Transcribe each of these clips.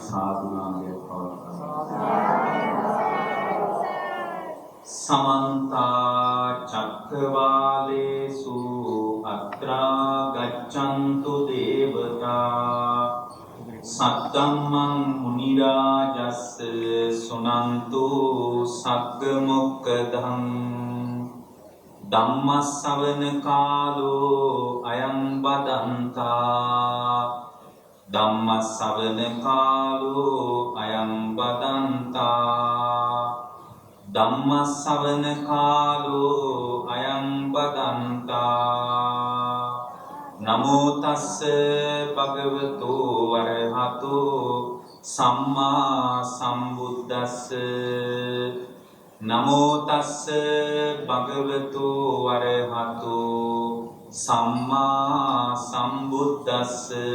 साधुनादे समन्ता चक्रवालेषु अत्रा गच्छन्तु देवता सत्तमं मुनिराजस्य सुनन्तु सग्गमुक्कदं धम्मश्रवण कालो अयं वदन्ता धम्मश्रवण कालो अयं वदन्ता धम्मश्रवण कालो अयं वदन्ता नमो तस्से भगवतो अरहतो सम्मा सम्बुद्धस्से नमो तस्से भगवतो अरहतो सम्मा सम्बुद्धस्से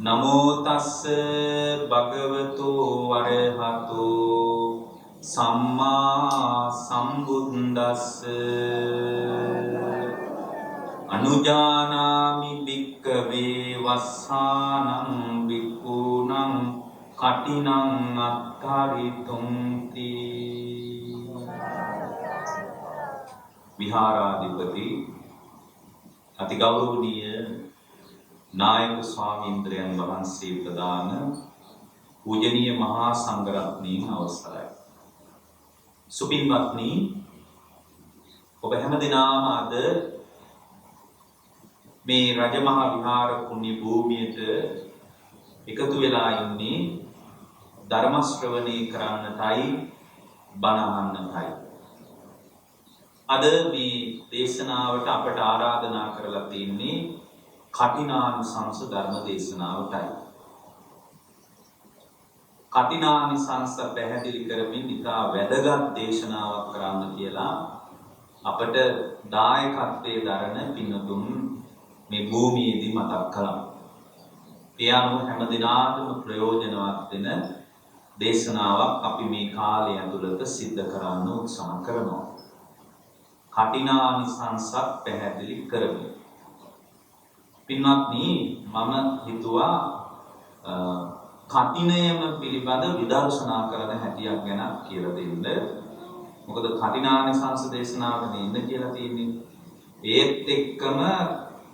नमो तस्से भगवतो अरहतो सम्मा सम्बुद्धस्से अनुजानामि भिक्खवे वस्सानं भिक्खूनं कठिनं अत्थारितुं ति विहाराधिपति अति गौरवनीय नायक स्वामींद्रයන් වහන්සේ ප්‍රදාන पूजनीय මහා සංඝරත්නයන් අවසරයි සුපින්වත්නි ඔබ හැමදෙනාම අද මේ රජමහා විහාර පුණ්‍ය භූමියට එකතු වෙලා ඉන්නේ ධර්ම ශ්‍රවණය කරන්නටයි බණ අහන්නටයි. අද මේ දේශනාවට අපට ආරාධනා කරලා තින්නේ කඨිනානිසංස ධර්ම දේශනාවටයි. කඨිනානිසංස පැහැදිලි කරමින් ඉතා වැදගත් දේශනාවක් කරන්න කියලා අපට දායකත්වයේ දරන පින්තුන් මේ භූමියේදී මතක් කළා. ඒ අනුව හැම දිනාටම ප්‍රයෝජනවත් වෙන දේශනාවක් අපි මේ කාලය ඇතුළත සිද්ධ කරන්න උත්සාහ කරනවා. කඨිනානිසංසත් පැහැදිලි කරමි. පින්වත්නි මම හිතුවා කඨිනයම පිළිබඳ විදර්ශනා කරන හැටියක් ගැන කියලා දෙන්න. මොකද කඨිනානිසංස දේශනාවක ඉන්න කියලා තියෙන්නේ. ඒත් එක්කම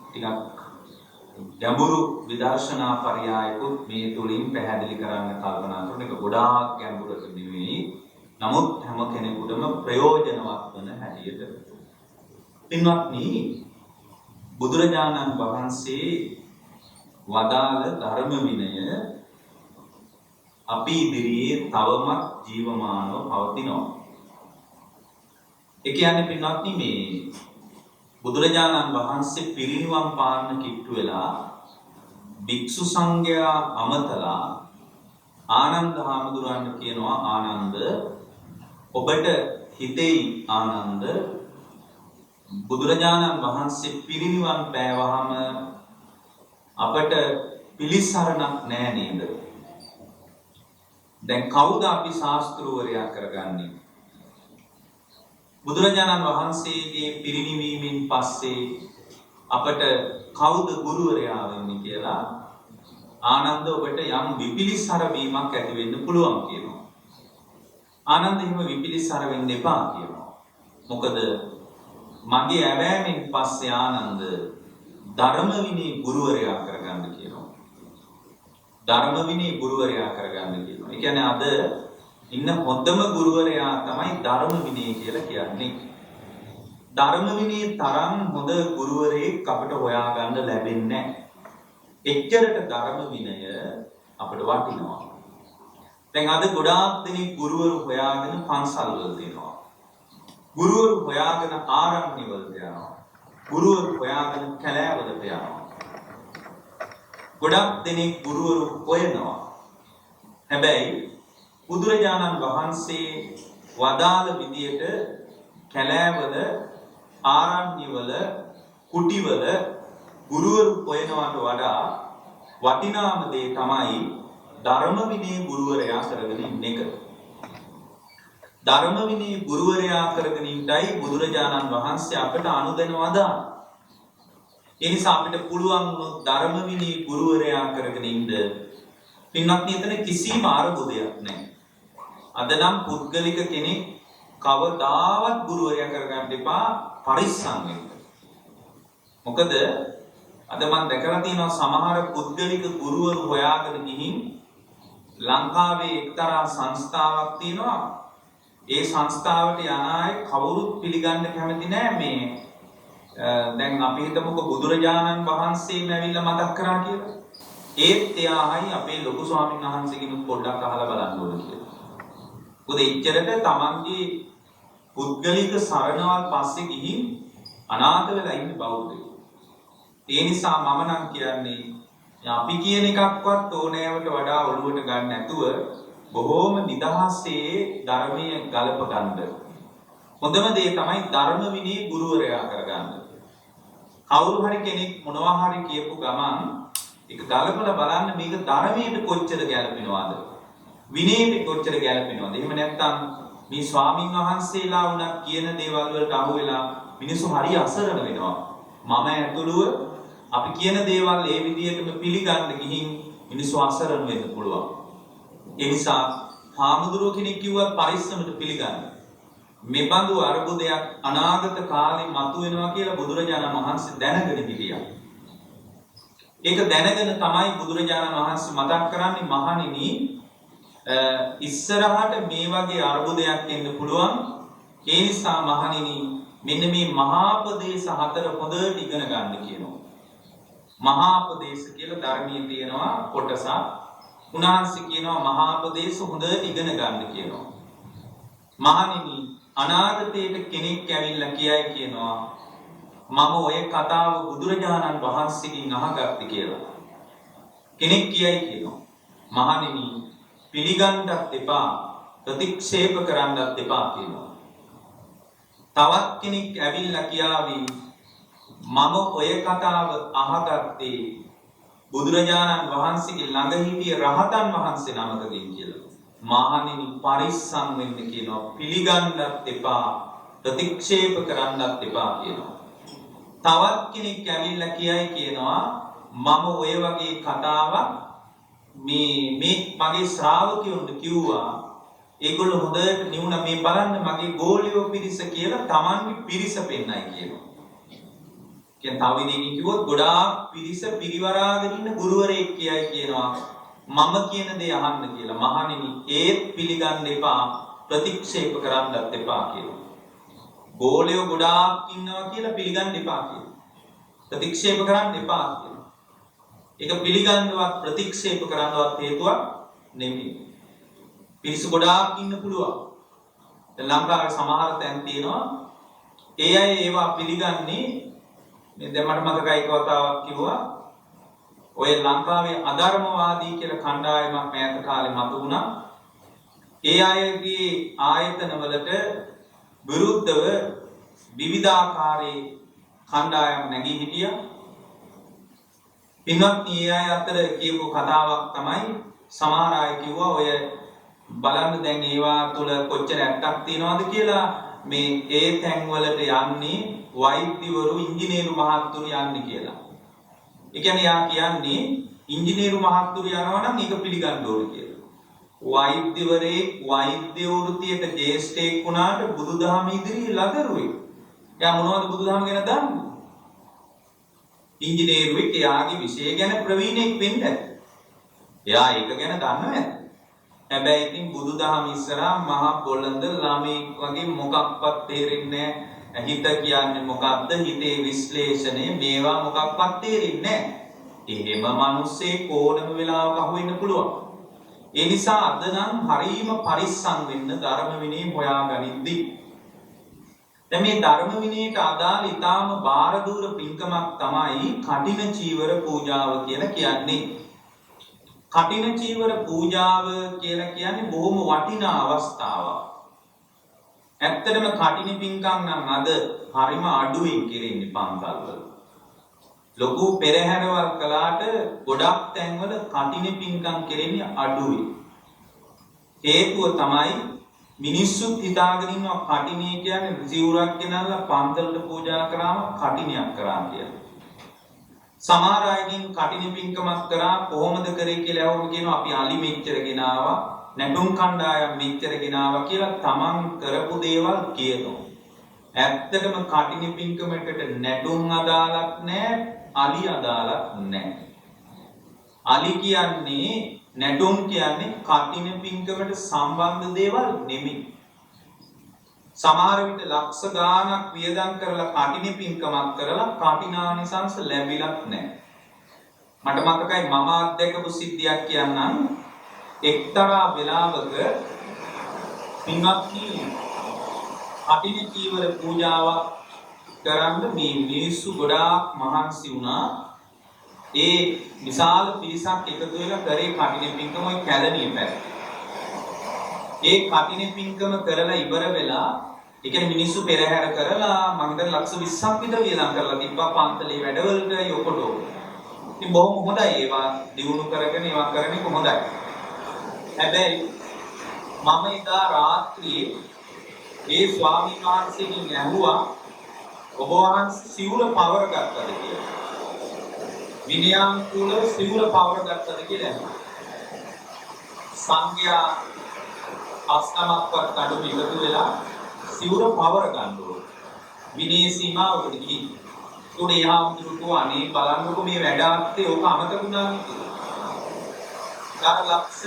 ටිකක් ගැඹුරු විදර්ශනා පරයයකුත් මේ තුලින් පැහැදිලි කරන්න කල්පනා කරන එක ගොඩාක් ගැඹුරට නෙවෙයි. නමුත් හැම කෙනෙකුටම ප්‍රයෝජනවත් වන හැටියට. පින්වත්නි බුදුරජාණන් වහන්සේ වදාළ ධර්ම විනය අපි ඉදිරියේ තවමත් ජීවමානව පවතිනවා. ඒ කියන්නේ පින්වත්නි මේ බුදුරජාණන් වහන්සේ පිරිනිවන් පාන්න කිට්ටු වෙලා භික්ෂු සංඝයා අමතලා ආනන්ද හාමුදුරන්ට කියනවා ආනන්ද ඔබට හිතෙයි ආනන්ද බුදුරජාණන් වහන්සේ පිරිනිවන් පෑවහම අපට පිළිසරණක් නැහැ නේද? දැන් කවුද අපි ශාස්ත්‍රවරයා කරගන්නේ? බුදුරජාණන් වහන්සේගේ පිරිනිවීමෙන් පස්සේ අපට කවුද ගුරුවරයා වෙන්නේ කියලා ආනන්ද ඔබට යම් විපිලිසර වීමක් ඇති වෙන්න පුළුවන් කියනවා. ආනන්ද එහෙම විපිලිසර වෙන්න එපා කියනවා. මොකද මගේ ඇවෑමෙන් පස්සේ ආනන්ද ධර්ම විනය ගුරුවරයා කරගන්න කියනවා. ධර්ම විනය ගුරුවරයා කරගන්න කියනවා. ඒ කියන්නේ අද ඉන්න හොඳම ගුරුවරයා තමයි ධර්ම විනය කියලා කියන්නේ. ධර්ම විනය තරම් හොඳ ගුරුවරයෙක් අපිට හොයාගන්න ලැබෙන්නේ නැහැ. එච්චරට ධර්ම විනය අපිට වටිනවා. දැන් අද ගොඩාක් දෙනෙක් ගුරුවරු හොයාගෙන පන්සල් වලට යනවා. ගුරුවරු හොයාගෙන ආරණ්‍ය වලට යනවා. ගුරුවරු හොයාගෙන කැලෑ වලට යනවා. ගොඩක් දෙනෙක් ගුරුවරු හොයනවා. හැබැයි බුදුරජාණන් වහන්සේ වදාළ විදියට කැලෑවල ආරණ්‍යවල කුටිවල ගුරුවරු හොයනවට වඩා වටිනාම දේ තමයි ධර්ම විනය ගුරුවරයා කරගෙන ඉන්න එක. ධර්ම විනය ගුරුවරයා කරගෙන ඉන්නයි බුදුරජාණන් වහන්සේ අපට අනුදැනවා දාන. ඒ නිසා අපිට පුළුවන් ධර්ම විනය ගුරුවරයා කරගෙන ඉන්න පින්වත්නි එතන කිසිම අරුබුදයක් නැහැ. අද නම් පුද්ගලික කෙනෙක් කවදාවත් ගුරුවරයා කරගන්න එපා පරිස්සම් වෙන්න. මොකද අද මම දැකලා තියෙනවා සමහර පුද්ගලික ගුරුවරු හොයාගෙන ගිහින් ලංකාවේ එක්තරා සංස්ථාවක් තියෙනවා. ඒ සංස්ථාවට යන අය කවුරුත් පිළිගන්න කැමති නෑ මේ දැන් අපි හිතමුකෝ බුදුරජාණන් වහන්සේම ඇවිල්ලා මතක් කරා කියලා. ඒත් එයායි අපේ ලොකු ස්වාමීන් වහන්සේගෙනුත් පොඩ්ඩක් අහලා බලන්න ඕන කියලා. මොකද එච්චරට තමන්ගේ පුද්ගලික සරණවල් පස්සේ ගිහින් අනාථ වෙලා ඉන්න බෞද්ධයෝ. ඒ නිසා මම නම් කියන්නේ අපි කියන එකක්වත් ඕනෑවට වඩා ඔළුවට ගන්න නැතුව බොහෝම නිදහසේ ධර්මයේ ගලප ගන්න. හොඳම දේ තමයි ධර්ම විනී ගුරුවරයා කරගන්න. කවුරු හරි කෙනෙක් මොනවා හරි කියපු ගමන් ඒක ගලපලා බලන්න මේක ධර්මයට කොච්චර ගැලපෙනවද? විනයට කොච්චර ගැලපෙනවද? එහෙම නැත්නම් මේ ස්වාමින් වහන්සේලා වුණත් කියන දේවල් වලට අහු වෙලා මිනිස්සු හරි අසරණ වෙනවා. මම ඇතුළුව අපි කියන දේවල් ඒ විදිහටම පිළිගන්න ගිහින් මිනිස්සු අසරණ වෙන්න පුළුවන්. ඒ නිසා හාමුදුරුවෝ කෙනෙක් කිව්වත් පරිස්සමට පිළිගන්න. මේ බඳු අරුබුදයක් අනාගත කාලේ මතුවෙනවා කියලා බුදුරජාණන් වහන්සේ දැනගෙන හිටියා. ඒක දැනගෙන තමයි බුදුරජාණන් වහන්සේ මතක් කරන්නේ මහණෙනි ඉස්සරහට මේ වගේ අරුබුදයක් එන්න පුළුවන්. ඒ නිසා මහණෙනි මෙන්න මේ මහාපදේශ හතර හොඳට ඉගෙන ගන්න කියනවා. මහාපදේශ කියලා ධර්මයේ තියෙනවා කොටසක්. උන්වහන්සේ කියනවා මහාපදේශ හොඳට ඉගෙන ගන්න කියනවා. මහණෙනි අනාගතයේට කෙනෙක් ඇවිල්ලා කියයි කියනවා මම ඔය කතාව බුදුරජාණන් වහන්සේගෙන් අහගත්තේ කියලා. කෙනෙක් කියයි කියනවා මහණෙනි පිළිගන්නත් එපා ප්‍රතික්ෂේප කරන්නත් එපා කියනවා. තවත් කෙනෙක් ඇවිල්ලා කියාවි මම ඔය කතාව අහගත්තේ බුදුරජාණන් වහන්සේගේ ළඟ හිටිය රහතන් වහන්සේ නමකගෙන් කියලා. මහණෙනි පරිස්සම් වෙන්න කියනවා. පිළිගන්නත් එපා ප්‍රතික්ෂේප කරන්නත් එපා කියනවා. තවත් කෙනෙක් ඇවිල්ලා කියයි කියනවා මම ඔය වගේ කතාවක් මේ මගේ ශ්‍රාවකයන්ට කිව්වා. ඒගොල්ලෝ හොඳට නිවුණ මේ බලන්න මගේ ගෝලියෝ පිරිස කියලා Tamanගේ පිරිස පෙන්නයි කියනවා. කියන තව විදිහකින් කිව්වොත් ගොඩාක් පිරිස පිරිවරාගෙන ඉන්න ගුරුවරයෙක් කියයි කියනවා මම කියන දේ අහන්න කියලා. මහණෙනි ඒත් පිළිගන්න එපා ප්‍රතික්ෂේප කරන්නත් එපා කියලා. ගෝලයෝ ගොඩාක් ඉන්නවා කියලා පිළිගන්න එපා කියලා. ප්‍රතික්ෂේප කරන්න එපා කියලා. ඒක පිළිගන්නවත් ප්‍රතික්ෂේප කරන්නවත් හේතුවක් නෙමෙයි. පිරිස ගොඩාක් ඉන්න පුළුවන්. දැන් ලංකාවේ සමහර තැන් තියෙනවා ඒ අය ඒවා පිළිගන්නේ මේ දැන් මට මතකයි එක වතාවක් කිව්වා ඔය ලංකාවේ අධර්මවාදී කියලා කණ්ඩායමක් මෑත කාලේ මතුවුණා. ඒ අයගේ ආයතන වලට විරුද්ධව විවිධාකාරයේ කණ්ඩායම් නැගී හිටියා. පින්වත්නි ඒ අය අතර කියපු කතාවක් තමයි සමහර අය කිව්වා ඔය බලන්න දැන් ඒවා තුල කොච්චර ඇත්තක් තියනවද කියලා මේ ඒ තැන් වලට යන්නේ වෛද්‍යවරු ඉංජිනේරු මහත්තුරු යන්නේ කියලා. ඒ කියන්නේ යා කියන්නේ ඉංජිනේරු මහත්තුරු යනවා නම් ඒක පිළිගන්න ඕනේ කියලා. වෛද්‍යවරේ වෛද්‍ය වෘත්තියට ජේෂ්ඨයෙක් වුණාට බුදුදහම ඉදිරියේ ලදරුවෙක්. එයා මොනවද බුදුදහම ගැන දන්නේ? ඉංජිනේරුවෙක් එයාගේ විෂය ගැන ප්‍රවීණෙක් වෙන්න ඇති. එයා ඒක ගැන දන්නව ඇති. හැබැයි ඉතින් බුදුදහම ඉස්සරහා මහා බොළඳ ළමෙක් වගේ මොකක්වත් තේරෙන්නේ නැහැ. හිත කියන්නේ මොකක්ද? හිතේ විශ්ලේෂණය මේවා මොකක්වත් තේරෙන්නේ නැහැ. එහෙම මිනිස්සේ ඕනම වෙලාවක අහු වෙන්න පුළුවන්. ඒ නිසා අද නම් හරීම පරිස්සම් වෙන්න ධර්ම විනය හොයාගනිද්දී. දැන් මේ ධර්ම විනයට අදාළ ඊටාම බාරදූර පින්කමක් තමයි කටින චීවර පූජාව කියලා කියන්නේ. කටින චීවර පූජාව කියලා කියන්නේ බොහොම වටිනා අවස්ථාවක්. ඇත්තටම කටින පින්කම් නම් අද හරිම අඩුවෙන් කෙරෙන්නේ පන්සල්වල. ලොකු පෙරහැරවල් කළාට ගොඩක් තැන්වල කටින පින්කම් කෙරෙන්නේ අඩුයි. හේතුව තමයි මිනිස්සුත් හිතාගෙන ඉන්නවා කටිනේ කියන්නේ සිවුරක් ගෙනල්ලා පන්සලට පූජා කරාම කටිනයක් කරා කියලා. සමහර අයගෙන් කටින පින්කමක් කරා කොහොමද කරේ කියලා අහුවම කියනවා අපි අලි මෙච්චර ගෙනාවා නැටුම් කණ්ඩායම් මෙච්චර ගෙනාවා කියලා තමන් කරපු දේවල් කියනවා. ඇත්තටම කටින පින්කමකට නැටුම් අදාළක් නැහැ, අලි අදාළක් නැහැ. අලි කියන්නේ නැටුම් කියන්නේ කටින පින්කමට සම්බන්ධ දේවල් නෙමෙයි. සමහර විට ලක්ෂ ගාණක් වියදම් කරලා කටින පින්කමක් කරලා කටිනානිසංස ලැබිලත් නැහැ. මට මතකයි මම අත්දැකපු සිද්ධියක් කියන්නම්. එක්තරා වෙලාවක පින්වත්නි කටින චීවර පූජාවක් කරන්න මේ මිනිස්සු ගොඩාක් මහන්සි වුණා. ඒ විශාල පිරිසක් එකතු වෙලා කරේ කටින පින්කම ඔය කැලණිය පැත්තේ. ඒ කටින පින්කම කරලා ඉවර වෙලා ඒ කියන්නේ මිනිස්සු පෙරහැර කරලා මම හිතන්නේ ලක්ෂ 20ක් විතර වියදම් කරලා තිබ්බා පන්තලේ වැඩවලට යොකොටෝ. ඉතින් බොහොම හොඳයි ඒවා දිනු කරගෙන ඒවා කරන්නේ කොහොමදයි. හැබැයි මම එදා රාත්‍රියේ ඒ ස්වාමීන් වහන්සේගෙන් ඇහුවා ඔබ වහන්සේ සිවුර පවර ගත්තද කියලා. විනයානුකූලව සිවුර පවර ගත්තද කියලා ඇහුවා. සංඝයා අස්තමක්වත් අඩු එකතු වෙලා සිවුර පවර ගන්න ඕන. විනය සීමාවකට ගිහින්. උඩේ යහම්තුරුකෝ අනේ බලන්නකො මේ වැඩ ආත්තේ ඕක අමතකුණා කියලා. ඊට ලක්ෂ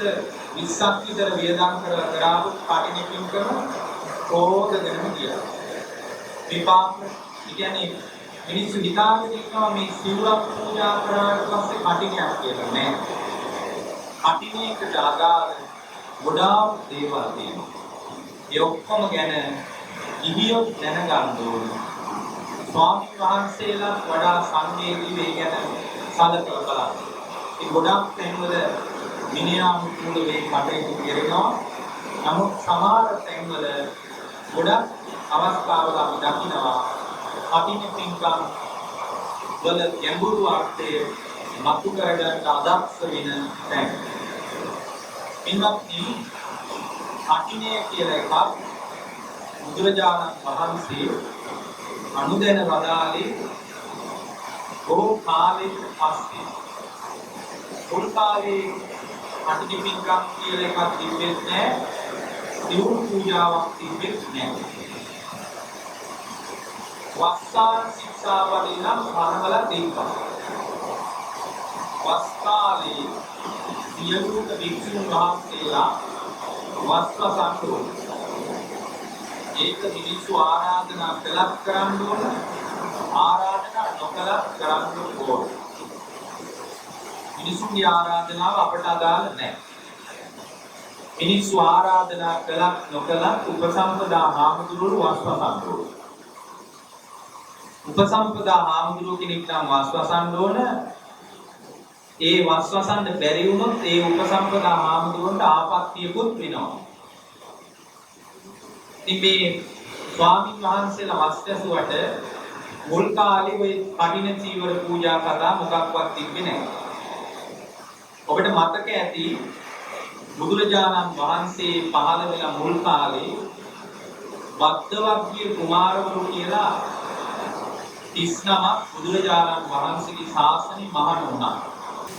20ක් විතර වියදම් කරලා කරාපු කටින පින්කම ඕකදෙනම කියලා. විපාක කියන්නේ මිනිස්සු හිතාගෙන ඉන්නවා මේ සිවුරක් පූජා කරාට පස්සේ කටිනයක් කියලා නෑ. කටිනයකට අදාළ ගොඩාක් දේවල් තියෙනවා. ඒ ඔක්කොම ගැන ඉහියොත් දැනගන්න ඕනේ. ස්වාමීන් වහන්සේලා වඩා සංවේදීව ගැන සැලකලා බලන්න. ඒ ගොඩාක් තැන්වල විනයානුකූල වේ කටයුතු කරනවා. නමුත් සමහර තැන්වල ගොඩක් අවස්ථාවල අපි දකිනවා කටින පින්කම් වල ගැඹුරු අර්ථය මතු කරගන්න අදක්ෂ වෙන තැන්. පින්වත්නි කටිනය කියලා එකක් බුදුරජාණන් වහන්සේ අනුදැන වදාළේ බොහෝ කාලයකට පස්සේ. මුල් කාලේ කටින පින්කම් කියලා එකක් තිබෙන්නේ නැහැ. සිවුරු පූජාවක් තිබෙන්නේ නැහැ. වස්සාන ශික්ෂාවලින් නම් පනවල තිබ්බා. වස් කාලේ සියලුම භික්ෂුන් වහන්සේලා වස්වසන්තු ඒක මිනිස්සු ආරාධනා කළත් කරන්න ඕන ආරාධනා නොකළත් කරන්න ඕන. මිනිසුන්ගේ ආරාධනාව අපට අදාළ නැහැ. මිනිස්සු ආරාධනා කළත් නොකළත් උපසම්පදා හාමුදුරුවෝ වස්වසන්තු. උපසම්පදා හාමුදුරුවෝ කෙනෙක් නම් වස්වසන්න ඕන. ඒ වස්වසන්න බැරි වුණොත් ඒ උපසම්පදා හාමුදුරුවන්ට ආපත්තියකුත් වෙනවා. ඉතින් මේ ස්වාමීන් වහන්සේලා වස්වැසුවට මුල් කාලේ ওই කටින චීවර පූජා කතා මොකක්වත් තිබ්බේ නැහැ. ඔබට මතක ඇති බුදුරජාණන් වහන්සේ පහළ වෙලා මුල් කාලේ වද්දවග්ගිය කුමාරවරු කියලා 39ක් බුදුරජාණන් වහන්සේගේ ශාසනය මහණ වුණා.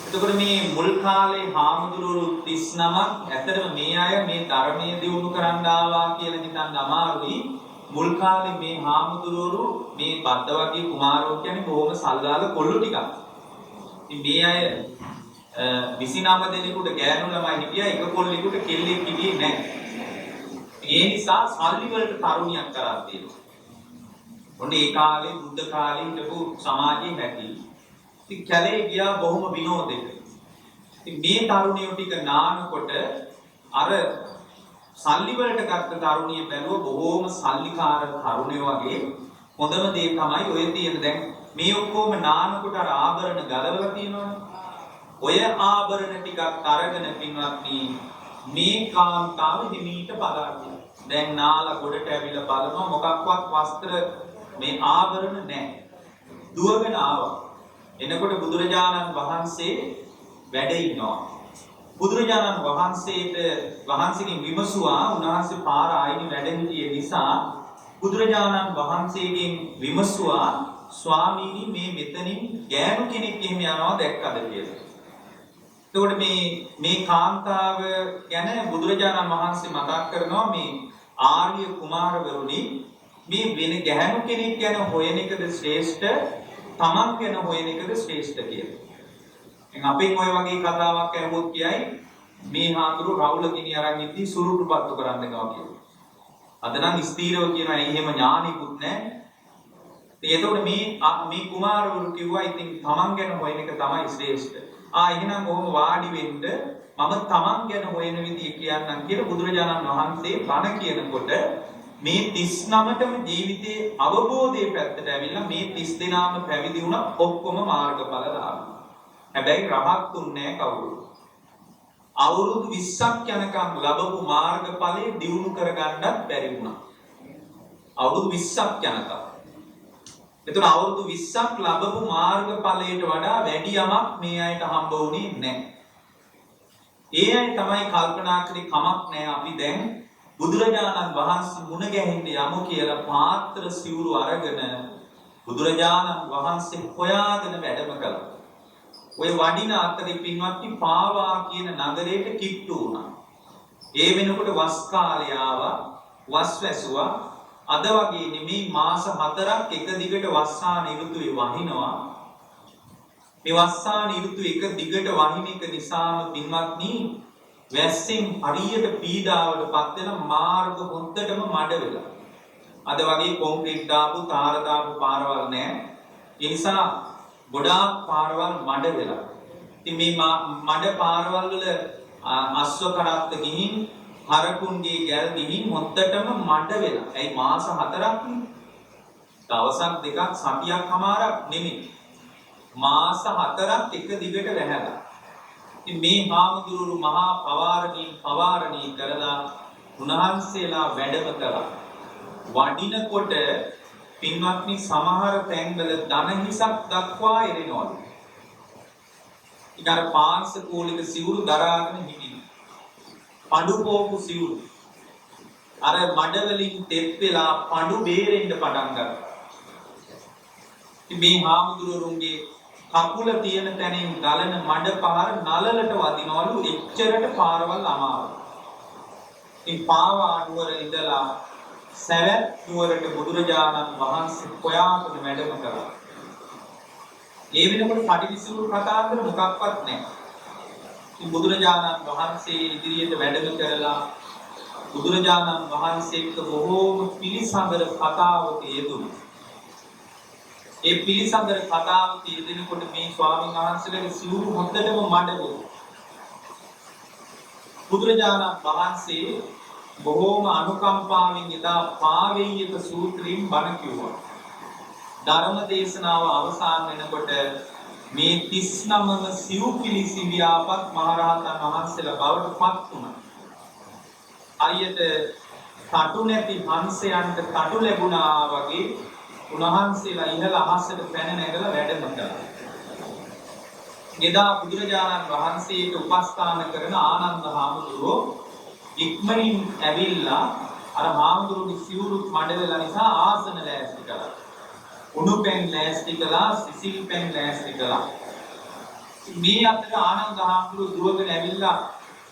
එතකොට මේ මුල් කාලේ හාමුදුරුවෝ 39ක් ඇත්තටම මේ අය මේ ධර්මයේ දියුණු කරන්න ආවා කියලා හිතන්න අමාරුයි. මුල් කාලේ මේ හාමුදුරුවෝ මේ බද්දවග්ගිය කුමාරවරු කියන්නේ බොහොම සල්ලාල කොල්ලෝ ටිකක්. ඉතින් මේ අය 29 දෙනෙකුට ගෑනු ළමයි හිටියා, එක කොල්ලෙකුට කෙල්ලෙක් හිටියේ නැහැ. ඒ නිසා සල්ලි වලට තරුණියක් කරා තියෙනවා. ඔන්න ඒ කාලේ බුද්ධ කාලේ හිටපු සමාජයේ හැටි. ඉතින් කැලේ ගියා බොහොම විනෝදෙක. ඉතින් මේ තරුණියෝ ටික නානකොට අර සල්ලි වලට ගත්ත තරුණිය බැලුව බොහොම සල්ලිකාර තරුණියෝ වගේ. හොඳම දේ තමයි ඔය තියෙන දැන් මේ ඔක්කොම නානකොට අර ආභරණ ගලවලා තියෙනවනේ. ඔය ආභරණ ටිකක් අරගෙන පින්වත්නි මේ කාන්තාව හිමීට බලාගෙන. දැන් නාලා ගොඩට ඇවිල්ලා බලනවා මොකක්වත් වස්ත්‍ර මේ ආභරණ නැහැ. දුවගෙන ආවා. එනකොට බුදුරජාණන් වහන්සේ වැඩ ඉන්නවා. බුදුරජාණන් වහන්සේගෙන් විමසුවා උන්වහන්සේ පාර ආයිනි වැඩ හිටියේ නිසා බුදුරජාණන් වහන්සේගෙන් විමසුවා ස්වාමීනි මේ මෙතනින් ගෑනු කෙනෙක් එහෙම යනවා දැක්කද කියලා. එතකොට මේ කාන්තාව ගැන බුදුරජාණන් වහන්සේ මතක් කරනවා මේ ආර්ය කුමාරවරුනි මේ වෙන ගැහැණු කෙනෙක් ගැන හොයන එකද ශ්‍රේෂ්ඨ තමන් ගැන හොයන එකද ශ්‍රේෂ්ඨ කියලා. දැන් අපෙන් ඔය වගේ කතාවක් ඇහුවොත් කියයි මේ හාමුදුරු රවුල ගිනි අරන් ඉද්දි සුරුටුපත්තු කරන්න ගාව කියලා. අද නම් ස්ථීරව කියනවා එහෙම ඥානිකුත් නැහැ. එතකොට මේ කුමාරවරු කිව්වා ඉතින් තමන් ගැන හොයන එක තමයි ශ්‍රේෂ්ඨ. එහෙනම් කොහොම වාඩි වෙන්න මම තමන් ගැන හොයන විදිය කියන්නම් කියලා බුදුරජාණන් වහන්සේ බණ කියනකොට මේ 39ටම ජීවිතයේ අවබෝධයේ පැත්තට ඇවිල්ලා මේ 30 දෙනාම පැවිදි වුණා ඔක්කොම මාර්ගඵල ලාභ. හැබැයි රහත් උන්නේ කවුරු? අවුරුදු 20ක් යනකම් ලැබපු මාර්ගඵලයේ දියුණු කරගන්නත් බැරි වුණා. අවුරුදු 20ක් යනකම්. එතන අවුරුදු 20ක් ලැබපු මාර්ගඵලයට වඩා වැඩි යමක් මේ අයට හම්බ වුණේ නැහැ. ඒ අය තමයි කල්පනා කරේ කමක් නැහැ අපි දැන් බුදුරජාණන් වහන්සේ මුණ ගැහෙන්න යමු කියලා පාත්‍ර සිවුරු අරගෙන බුදුරජාණන් වහන්සේ හොයාගෙන වැඩම කළා. ඔය වඩින අතරේ පින්වත්නි පාවා කියන නගරයට කිට්ටු වුණා. ඒ වෙනකොට වස් කාලය ආවා, වස් වැසුවා. අද වගේ නෙමෙයි මාස 4ක් එක දිගට වස්සාන ඍතුවේ වහිනවා. මේ වස්සාන ඍතුව එක දිගට වහින එක නිසාම පින්වත්නි වැස්සෙන් හරියට පීඩාවට පත් වෙන මාර්ග හොද්දටම මඩ වෙලා. අද වගේ කොන්ක්‍රීට් දාපු තාර දාපු පාරවල් නැහැ. ඒ නිසා ගොඩාක් පාරවල් මඩ වෙලා. ඉතින් මේ මඩ පාරවල් වල අස්ව කරත්ත ගිහින් හරකුන්ගේ ගැල් ගිහින් හොද්දටම මඩ වෙලා. ඇයි මාස 4ක් නේ? දවසක් දෙකක් සතියක් හමාරක් නෙමෙයි. මාස 4ක් එක දිගට වැහැලා. ඉතින් මේ හාමුදුරුවෝ මහා පවාරණී කරලා උන්වහන්සේලා වැඩම කළා. වඩිනකොට පින්වත්නි සමහර තැන්වල ධන හිසක් දක්වා එරෙනවලු. ඊගාර පාංශකූලික සිවුරු දරාගෙන හිටින. පඩු පොපු සිවුරු. අර මඩ වලින් තෙත් වෙලා පඩු බේරෙන්න පටන් ගත්තා. ඉතින් මේ හාමුදුරුවෝගේ කකුල තියෙන තැනින් ගලන මඩ පාර නලලට වදිනවලු එච්චරට පාරවල් අමාරුයි. ඉතින් පාවා නුවර ඉඳලා සවැත් නුවරට බුදුරජාණන් වහන්සේ හොයාගෙන වැඩම කළා. ඒ වෙනකොට පටිවිසුරු කතාන්තර මොකක්වත් නැහැ. ඉතින් බුදුරජාණන් වහන්සේ ඉදිරියට වැඩම කරලා බුදුරජාණන් වහන්සේට බොහෝම පිළිසඳර කතාවක යෙදුණා. ඒ පිළිසඳර කතාව තියෙනකොට මේ ස්වාමීන් වහන්සේලාගේ සිවුරු හොද්දටම මඩ වුණා. බුදුරජාණන් වහන්සේ බොහෝම අනුකම්පාවෙන් එදා පාවෙය්‍යක සූත්‍රයෙන් බණ කිව්වා. ධර්ම දේශනාව අවසන් වෙනකොට මේ 39ම සිව්පිලි සිවියාපත් මහරහතන් වහන්සේලා බවට පත් වුණා. අයියට තටු නැති හංසයන්ට තටු ලැබුණා වගේ උන්වහන්සේලා ඉහළ අහසට පැන නැගලා වැඩම කළා. එදා බුදුරජාණන් වහන්සේට උපස්ථාන කරන ආනන්ද හාමුදුරුවෝ ඉක්මනින් ඇවිල්ලා අර හාමුදුරුවෝගේ සිවුරු මඩ වෙලා නිසා ආසන ලෑස්ති කළා. උණු පෙන් ලෑස්ති කළා, සිසිල් පෙන් ලෑස්ති කළා. මේ අතර ආනන්ද හාමුදුරුවෝ දුවගෙන ඇවිල්ලා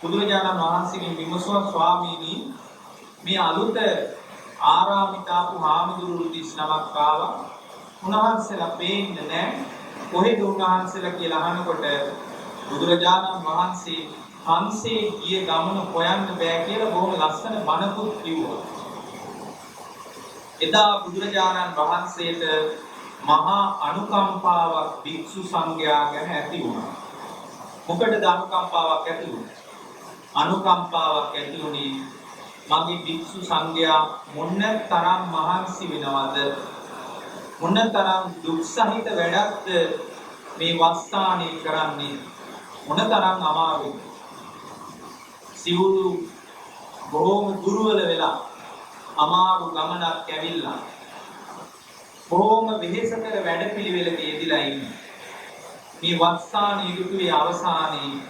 බුදුරජාණන් වහන්සේගෙන් විමසුවා ස්වාමීනි මේ අලුත ආරාමික ආපු හාමුදුරුවෝ 39ක් ආවා. උන්වහන්සේලා පේන්නේ නැහැ. කොහෙද උන්වහන්සේලා කියලා අහනකොට බුදුරජාණන් වහන්සේ හංසේ ගිය ගමන හොයන්න බෑ කියලා බොහොම ලස්සන බණකුත් කිව්වා. එදා බුදුරජාණන් වහන්සේට මහා අනුකම්පාවක් භික්ෂු සංඝයා ගැන ඇති වුණා. මොකටද අනුකම්පාවක් ඇති වුනේ? අනුකම්පාවක් ඇති වුණේ මගේ භික්ෂු සංඝයා මොනතරම් මහන්සි වෙනවද? මොනතරම් දුක් සහිත වැඩක්ද මේ වස්සානේ කරන්නේ? මොනතරම් අමාරුද? සිවුරු බොහොම දුර්වල වෙලා අමාරු ගමනක් ඇවිල්ලා බොහොම වෙහෙසකර වැඩපිළිවෙලක යෙදিলা ඉන්නේ. මේ වස්සානේ ඍතුවේ අවසානයේ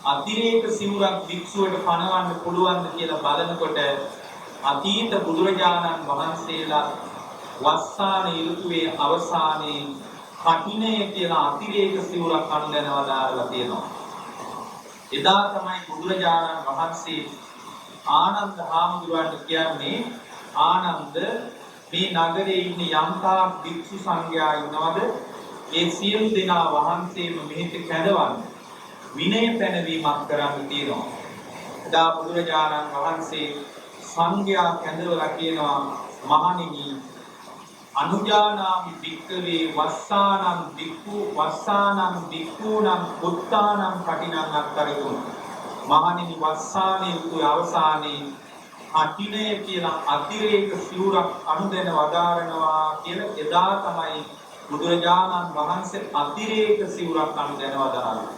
අතිරේක සිවුරක් භික්ෂුවට පනවන්න පුළුවන්ද කියලා බලනකොට අතීත බුදුරජාණන් වහන්සේලා වස්සාන ඍතුවේ අවසානයේ කටිනේ කියලා අතිරේක සිවුරක් අනුදැනව දාලා තියෙනවා. එදා තමයි බුදුරජාණන් වහන්සේ ආනන්ද හාමුදුරුවන්ට කියන්නේ ආනන්ද මේ නගරේ ඉන්න යම්තා භික්ෂු සංඝයා ඉන්නවද ඒ සියලු දෙනා වහන්සේම මෙහෙට කැඳවන්න විනය පැනවීමක් කරන්න තියෙනවා. එදා බුදුරජාණන් වහන්සේ සංඝයා කැඳවලා කියනවා මහණෙනි අනුජානාමි භික්ඛවේ වස්සානං භික්ඛූනම් උත්තානං කටිනං අත්තරිතුම් මහණෙනි වස්සානේ උතුය අවසානයේ කටිනේ කියලා අතිරේක සිවුරක් අනුදැන වදාරනවා කියලා එදා තමයි බුදුරජාණන් වහන්සේ අතිරේක සිවුරක් අනුදැන වදාරන්නේ.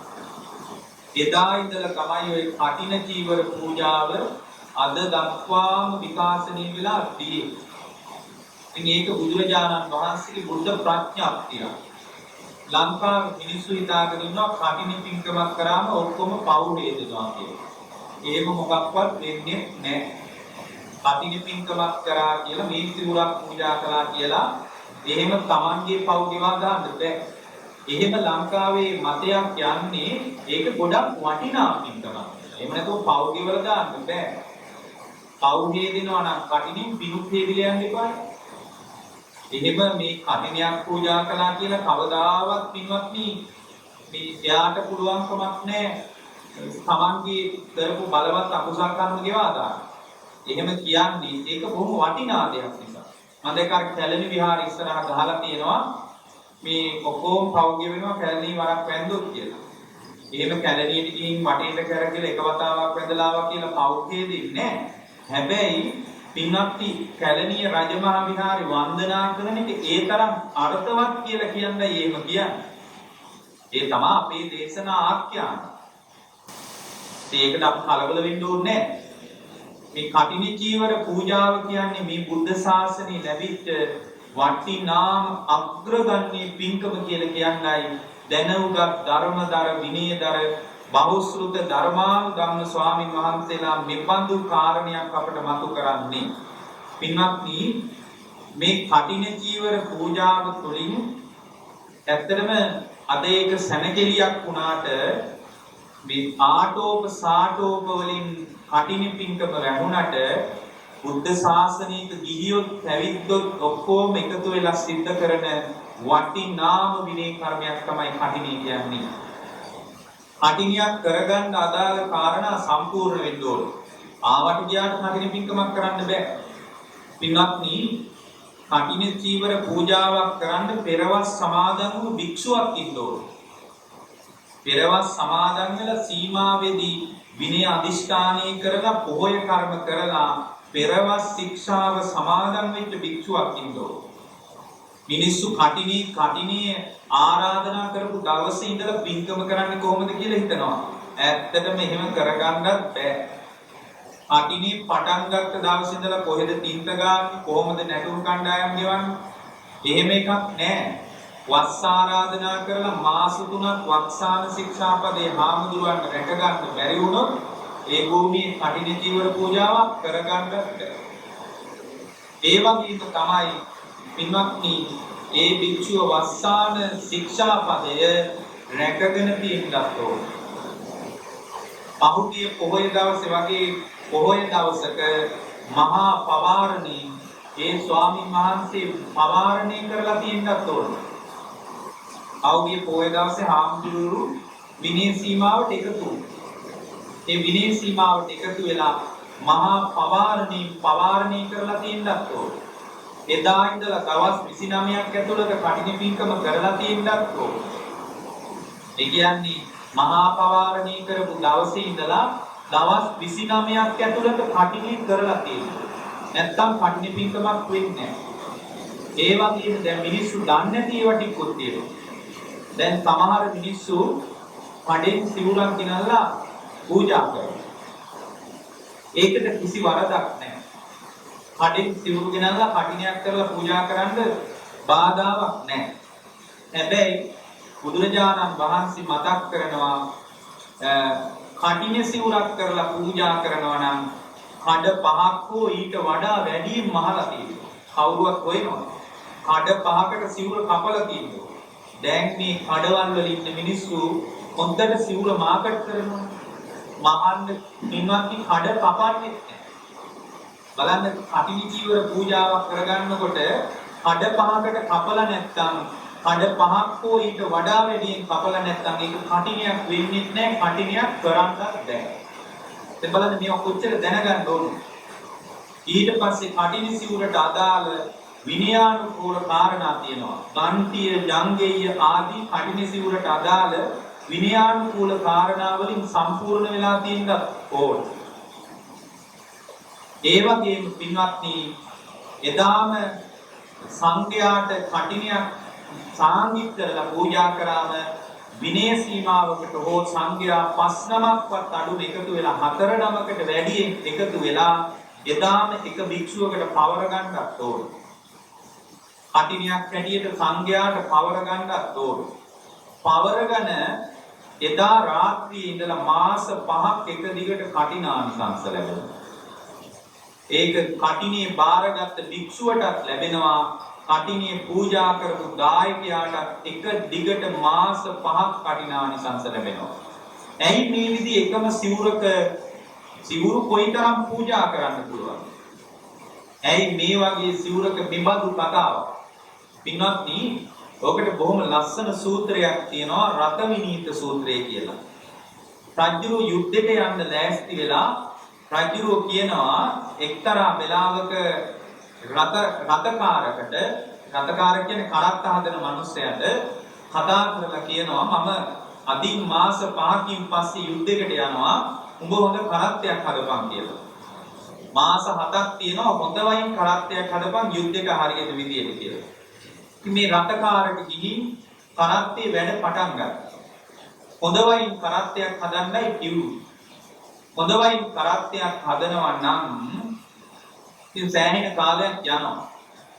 එදා ඉඳලා තමයි ඔය කටින චීවර පූජාව අද දක්වාම විකාශනය වෙලා තියෙන්නේ. ඉතින් ඒක බුදුරජාණන් වහන්සේගේ බුද්ධ ප්‍රඥාප්තිය. ලංකාවේ මිනිස්සු හිතාගෙන ඉන්නවා කටින පින්කමක් කරාම ඔක්කොම පව් හේදනවා කියලා. ඒක මොකක්වත් වෙන්නේ නැහැ. කටින පින්කමක් කරා කියලා මේ සිවුරක් පූජා කළා කියලා එහෙම Tamanගේ පව් ගෙවා ගන්න බෑ. එහෙම ලංකාවේ මතයක් යන්නේ ඒක ගොඩක් වටිනා පින්කමක්. එහෙම නැතුව පව් ගෙවලා දාන්න බෑ. පව් හේදිනවා නම් කටිනින් පිණුත් හේදිලා යන්න එපා. එහෙම මේ කටිනයක් පූජා කළා කියලා කවදාවත් පින්වත්නි මේ එයාට පුළුවන් කමක් නැහැ. Tamanගේ කරපු බලවත් අකුසල කර්ම ගෙවා දාන්න. එහෙම කියන්නේ ඒක බොහොම වටිනා දෙයක් නිසා. මම දැන් කැලණි විහාරය ඉස්සරහ ගහලා තියෙනවා මේ ඔක්කොම පව් ගෙවෙනවා කැලණි වරක් වැන්දොත් කියලා. එහෙම කැලණියට ගිහින් වටේට කරගෙන එක වතාවක් වැඳලාවා කියලා පව් හේදෙන්නේ නැහැ. හැබැයි පින්වත්නි කැලණිය රජමහා විහාරේ වන්දනා කරන එක ඒ තරම් අර්ථවත් කියලා කියන්නේ එහෙම කියන්නේ. ඒ තමයි අපේ දේශනා ආඛ්‍යාන. ඒකට අපි කලබල වෙන්න ඕනේ නැහැ. මේ කටිනි චීවර පූජාව කියන්නේ මේ බුද්ධ ශාසනය ලැබිච්ච වටිනාම අග්‍රගණ්‍ය පින්කම කියලා කියන්නයි දැනුගත් ධර්මදර විනයදර බහුශ්‍රුත ධර්මානුගම්ම ස්වාමින් වහන්සේලා මෙබඳු කාරණයක් අපට මතු කරන්නේ. පින්වත්නි මේ කටින චීවර පූජාව තුළින් ඇත්තටම අද ඒක සැනකෙලියක් වුණාට මේ ආටෝප සාටෝප වලින් කටින පින්කම වැහුණට බුද්ධ ශාසනයක ගිහියොත් පැවිද්දොත් ඔක්කොම එකතු වෙලා සිද්ධ කරන වටිනාම විනය කර්මයක් තමයි කටිනී කියන්නේ. කටිනියක් කරගන්න අදාළ කාරණා සම්පූර්ණ වෙන්න ඕන. ආවට ගියාට කටින පින්කමක් කරන්න බෑ. පින්වත්නි කටින චීවර පූජාවක් කරන්න පෙරවස් සමාදන් වූ භික්ෂුවක් ඉන්න ඕන. පෙරවස් සමාදන් වෙලා සීමාවේදී විනය අදිෂ්ඨානය කරලා පොහොය කර්ම කරලා පෙරවස් ශික්ෂාව සමාදන් වෙච්ච භික්ෂුවක් ඉන්න ඕන. මිනිස්සු කටිනේ ආරාධනා කරපු දවසේ ඉඳලා පින්කම කරන්නේ කොහොමද කියලා හිතනවා. ඇත්තටම එහෙම කරගන්නත් බෑ. කටිනේ පටන් ගත්ත දවසේ ඉඳලා කොහෙද තින්ත ගන්නේ කොහොමද නැටුම් කණ්ඩායම් ගෙවන්නේ? එහෙම එකක් නෑ. වස් ආරාධනා කරලා මාස 3ක් වක්සාන ශික්ෂාපදේ හාමුදුරුවන්ට රැක ගන්න බැරි වුණොත් ඒ භූමියේ කටින චීවර පූජාවක් කරගන්න බැහැ. ඒ වගේම තමයි පින්වත්නි ඒ භික්ෂුව වස්සාන ශික්ෂාපදය රැකගෙන තියෙන්නත් ඕන. පහුගිය පොහොය දවසේ වගේ පොහොය දවසක මහා පවාරණී ඒ ස්වාමීන් වහන්සේ පවාරණය කරලා තියෙන්නත් ඕන. අවුගිය පොහොය දවසේ හාමුදුරුවෝ විනය සීමාවට එකතු වුණා. ඒ විනය සීමාවට එකතු වෙලා මහා පවාරණී කරලා තියෙන්නත් ඕන. එදා ඉඳලා දවස් 29ක් ඇතුළත කටින පින්කම කරලා තියෙන්නත් ඕන. ඒ කියන්නේ මහා පවාරණී කරපු දවසේ ඉඳලා දවස් 29ක් ඇතුළත කටිනේ කරලා තියෙනවා. නැත්තම් කටින පින්කමක් වෙන්නේ නැහැ. ඒ වගේම දැන් මිනිස්සු දන්නේ නැති ඒවා ටිකක් තියෙනවා. දැන් සමහර මිනිස්සු කඩෙන් සිවුරක් ගෙනල්ලා පූජා කරනවා. ඒකට කිසි වරදක් නැහැ. කඩෙන් සිවුරු ගෙනල්ලා කටිනයක් කරලා පූජා කරන්න බාධාවක් නැහැ. හැබැයි බුදුරජාණන් වහන්සේ මතක් කරනවා කටින සිවුරක් කරලා පූජා කරනවා නම් කඩ 5ක් හෝ ඊට වඩා වැඩියෙන් මහලා තියෙනවා. කවුරුවත් හොයනවා. කඩ පහකට සිවුර කපලා තියෙනවා. දැන් මේ කඩවල් වල ඉන්න මිනිස්සු හොඳට සිවුර මාකට් කරනවා. මහන්න පින්වත්නි කඩ කපන්නේ නැහැ. බලන්න කටිනි චීවර පූජාවක් කරගන්නකොට කඩ පහකට කපලා නැත්නම් කඩ පහක් හෝ ඊට වඩා වැඩියෙන් කපලා නැත්නම් ඒක කටිනියක් වෙන්නේ නැහැ. කටිනියක් කරන්නත් බැහැ. දැන් බලන්න මේක කොච්චර දැනගන්න ඕනේ. ඊට පස්සේ කටිනි සිවුරට අදාළ විනයානුකූල කාරණා තියෙනවා. ගන්තිය, ජංගේය ආදී කටිනි සිවුරට අදාළ විනයානුකූල කාරණා වලින් සම්පූර්ණ වෙලා තියෙනත් ඕන. ඒ වගේම පින්වත්නි එදාම සංඝයාට කටිනියක් සාංගික කරලා පූජා කරාම විනය සීමාවකට හෝ සංඝයා 5 නමක්වත් අඩු එකතු වෙලා 4 නමකට වැඩියෙන් එකතු වෙලා එදාම එක භික්ෂුවකට පවර ගන්නත් ඕන. කටිනියක් හැටියට සංඝයාට පවර ගන්නත් ඕන. පවරගෙන එදා රාත්‍රියේ ඉඳලා මාස 5ක් එක දිගට කටිනානිසංස ලැබෙනවා. ඒක කටිනේ බාරගත්ත භික්ෂුවටත් ලැබෙනවා. කටිනේ පූජා කරපු දායකයාට එක දිගට මාස 5ක් කටිනානිසංස ලැබෙනවා. ඇයි මේ විදි එකම සිවුරු කොයිතරම් පූජා කරන්න පුළුවන්? ඇයි මේ වගේ සිවුරක බිඹදු කතාවක්? පින්වත්නි, ඔකට බොහොම ලස්සන සූත්‍රයක් තියෙනවා රත විනීත සූත්‍රය කියලා. රජුරු යුද්ධයට යන්න ලෑස්ති වෙලා රජුරු කියනවා එක්තරා වෙලාවක රතකාර කියන්නේ කරත්ත හදන මිනිස්සයාට කතා කරලා කියනවා මම අදින් මාස 5කින් පස්සේ යුද්ධයකට යනවා උඹ හොඳ කරත්තයක් හදපන් කියලා. මාස 7ක් තියෙනවා හොඳ වයින් කරත්තයක් හදපන් යුද්ධයක හරියට විදියට කියලා. ඉතින් මේ රතකාරට ගිහින් කරත්තේ වැඩ පටන් ගත්තා. හොඳ වයින් කරත්තයක් හදන්නයි කිව්වේ. හොඳ වයින් කරත්තයක් හදනවා නම් ඉතින් සෑහෙන කාලයක් යනවා.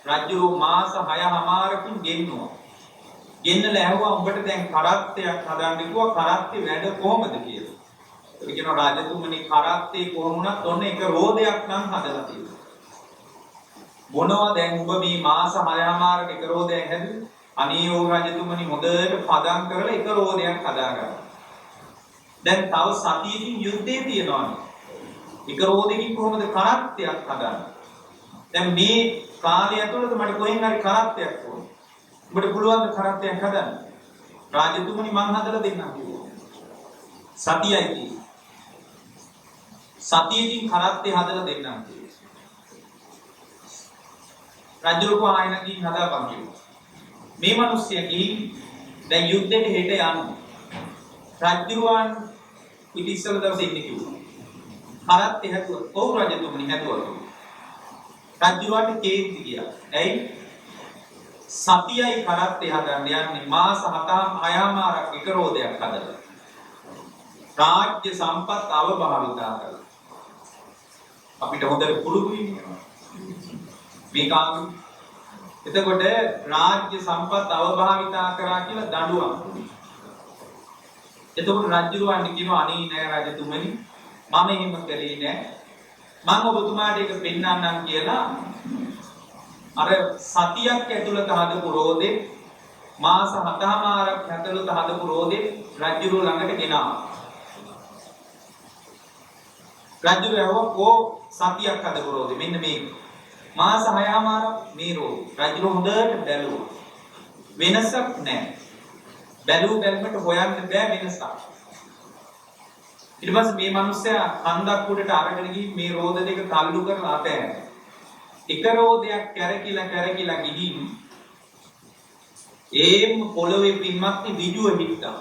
රජු මාස 6මාරකින් ගෙන්නුවා. ගෙන්නලා ඇහුවා උඹට දැන් කරත්තයක් හදන්න කිව්වා කරත්තේ වැඩ කොහොමද කියලා. ඒ කියනවා රාජතුමනි කරත්තේ කොහොම වුණත් ඔන්න එක රෝදයක් නම් හදලා තියෙනවා. මොනවා දැන් උඹ මේ මාස 6මාරක එක රෝදයක් හැදුවේ? අනේ ඕ රාජතුමනි හොඳට පදම් කරලා එක රෝදයක් හදාගන්න. දැන් තව සතියකින් යුද්ධේ තියෙනවානේ. එක රෝදකින් කොහොමද කරත්තයක් හදන්නේ? දැන් මේ කාලය ඇතුළත මට කොහෙන් හරි කරත්තයක් ඕන. ඔබට පුළුවන් ද කරත්තයක් හදන්න? රාජතුමනි මං හදලා දෙන්නම් කිව්වා. සතියයි කිව්වා. සතියකින් කරත්තේ හදලා දෙන්නම් කිව්වා. රජුක ආයනකින් හදාපන් කිව්වා. මේ මිනිස්සයා ගිහින් දැන් යුද්ධෙට හෙට යනවා. රජුරුවන් ඉතිස්සල දවසේ ඉන්නේ කිව්වා. කරත්තේ හැදුවා. ඔව් රජතුමනි හැදුවා. රජුරවන්ට කේන්ති ගියා. ඇයි? සතියයි කරත්තේ හදන්න යන්නේ මාස 6මාරක් එක රෝදයක් හදලා. රාජ්‍ය සම්පත් අවභාවිතා කරලා. අපිට හොඳට පුරුදු වෙනවා. මේක එතකොට රාජ්‍ය සම්පත් අවභාවිතා කරා කියලා දඬුවම්. එතකොට රජුරවන්ට කියනවා අනේ නෑ රජතුමනි මම එහෙම කළේ නෑ. මම ඔබතුමාට ඒක පෙන්නන්නම් කියලා අර සතියක් ඇතුළත හදපු රෝදේ මාස 7මාරක් ඇතුළත හදපු රෝදේ රජුරු ළඟට ගෙනාවා. රජුරු ඇහුවා සතියක් හදපු රෝදේ මෙන්න මේක. මාස 6මාරක් මේ රෝදේ. රජුරු හොඳට බැලුවා. වෙනසක් නැහැ. බැලුවට හොයන්න බෑ වෙනසක්. ඊට පස්සේ මේ මිනිස්සයා කන්දක් උඩට අරගෙන ගිහින් මේ රෝද දෙක තල්ලු කරලා අතෑරියා. එක රෝදයක් කැරකිලා ගිහින් ඒම් පොළවේ පින්වත්නි විජුව හිට්ටා.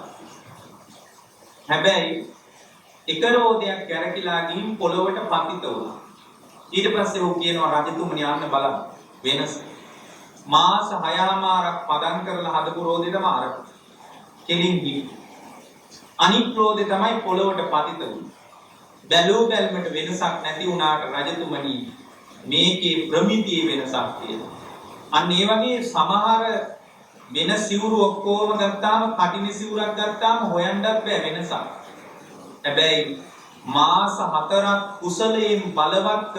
හැබැයි එක රෝදයක් කැරකිලා ගිහින් පොළවට පතිත වුණා. ඊට පස්සේ ਉਹ කියනවා රජතුමනි යන්න බලන්න වෙනස. මාස 6මාරක් පදම් කරලා හදපු රෝදේ තමයි අර කෙලින් ගිහින්. අනිත් රෝදේ තමයි පොළවට පතිත වුනේ. බැලුමට වෙනසක් නැති වුණාට රජතුමනි මේකේ ප්‍රමිතියේ වෙනසක් තියෙනවා. අන්න ඒ වගේ සමහර වෙන සිවුරු ඔක්කොම ගත්තාම කටිනි සිවුරක් ගත්තාම හොයන්නත් බෑ වෙනසක්. හැබැයි මාස 4ක් කුසලයෙන් බලවත්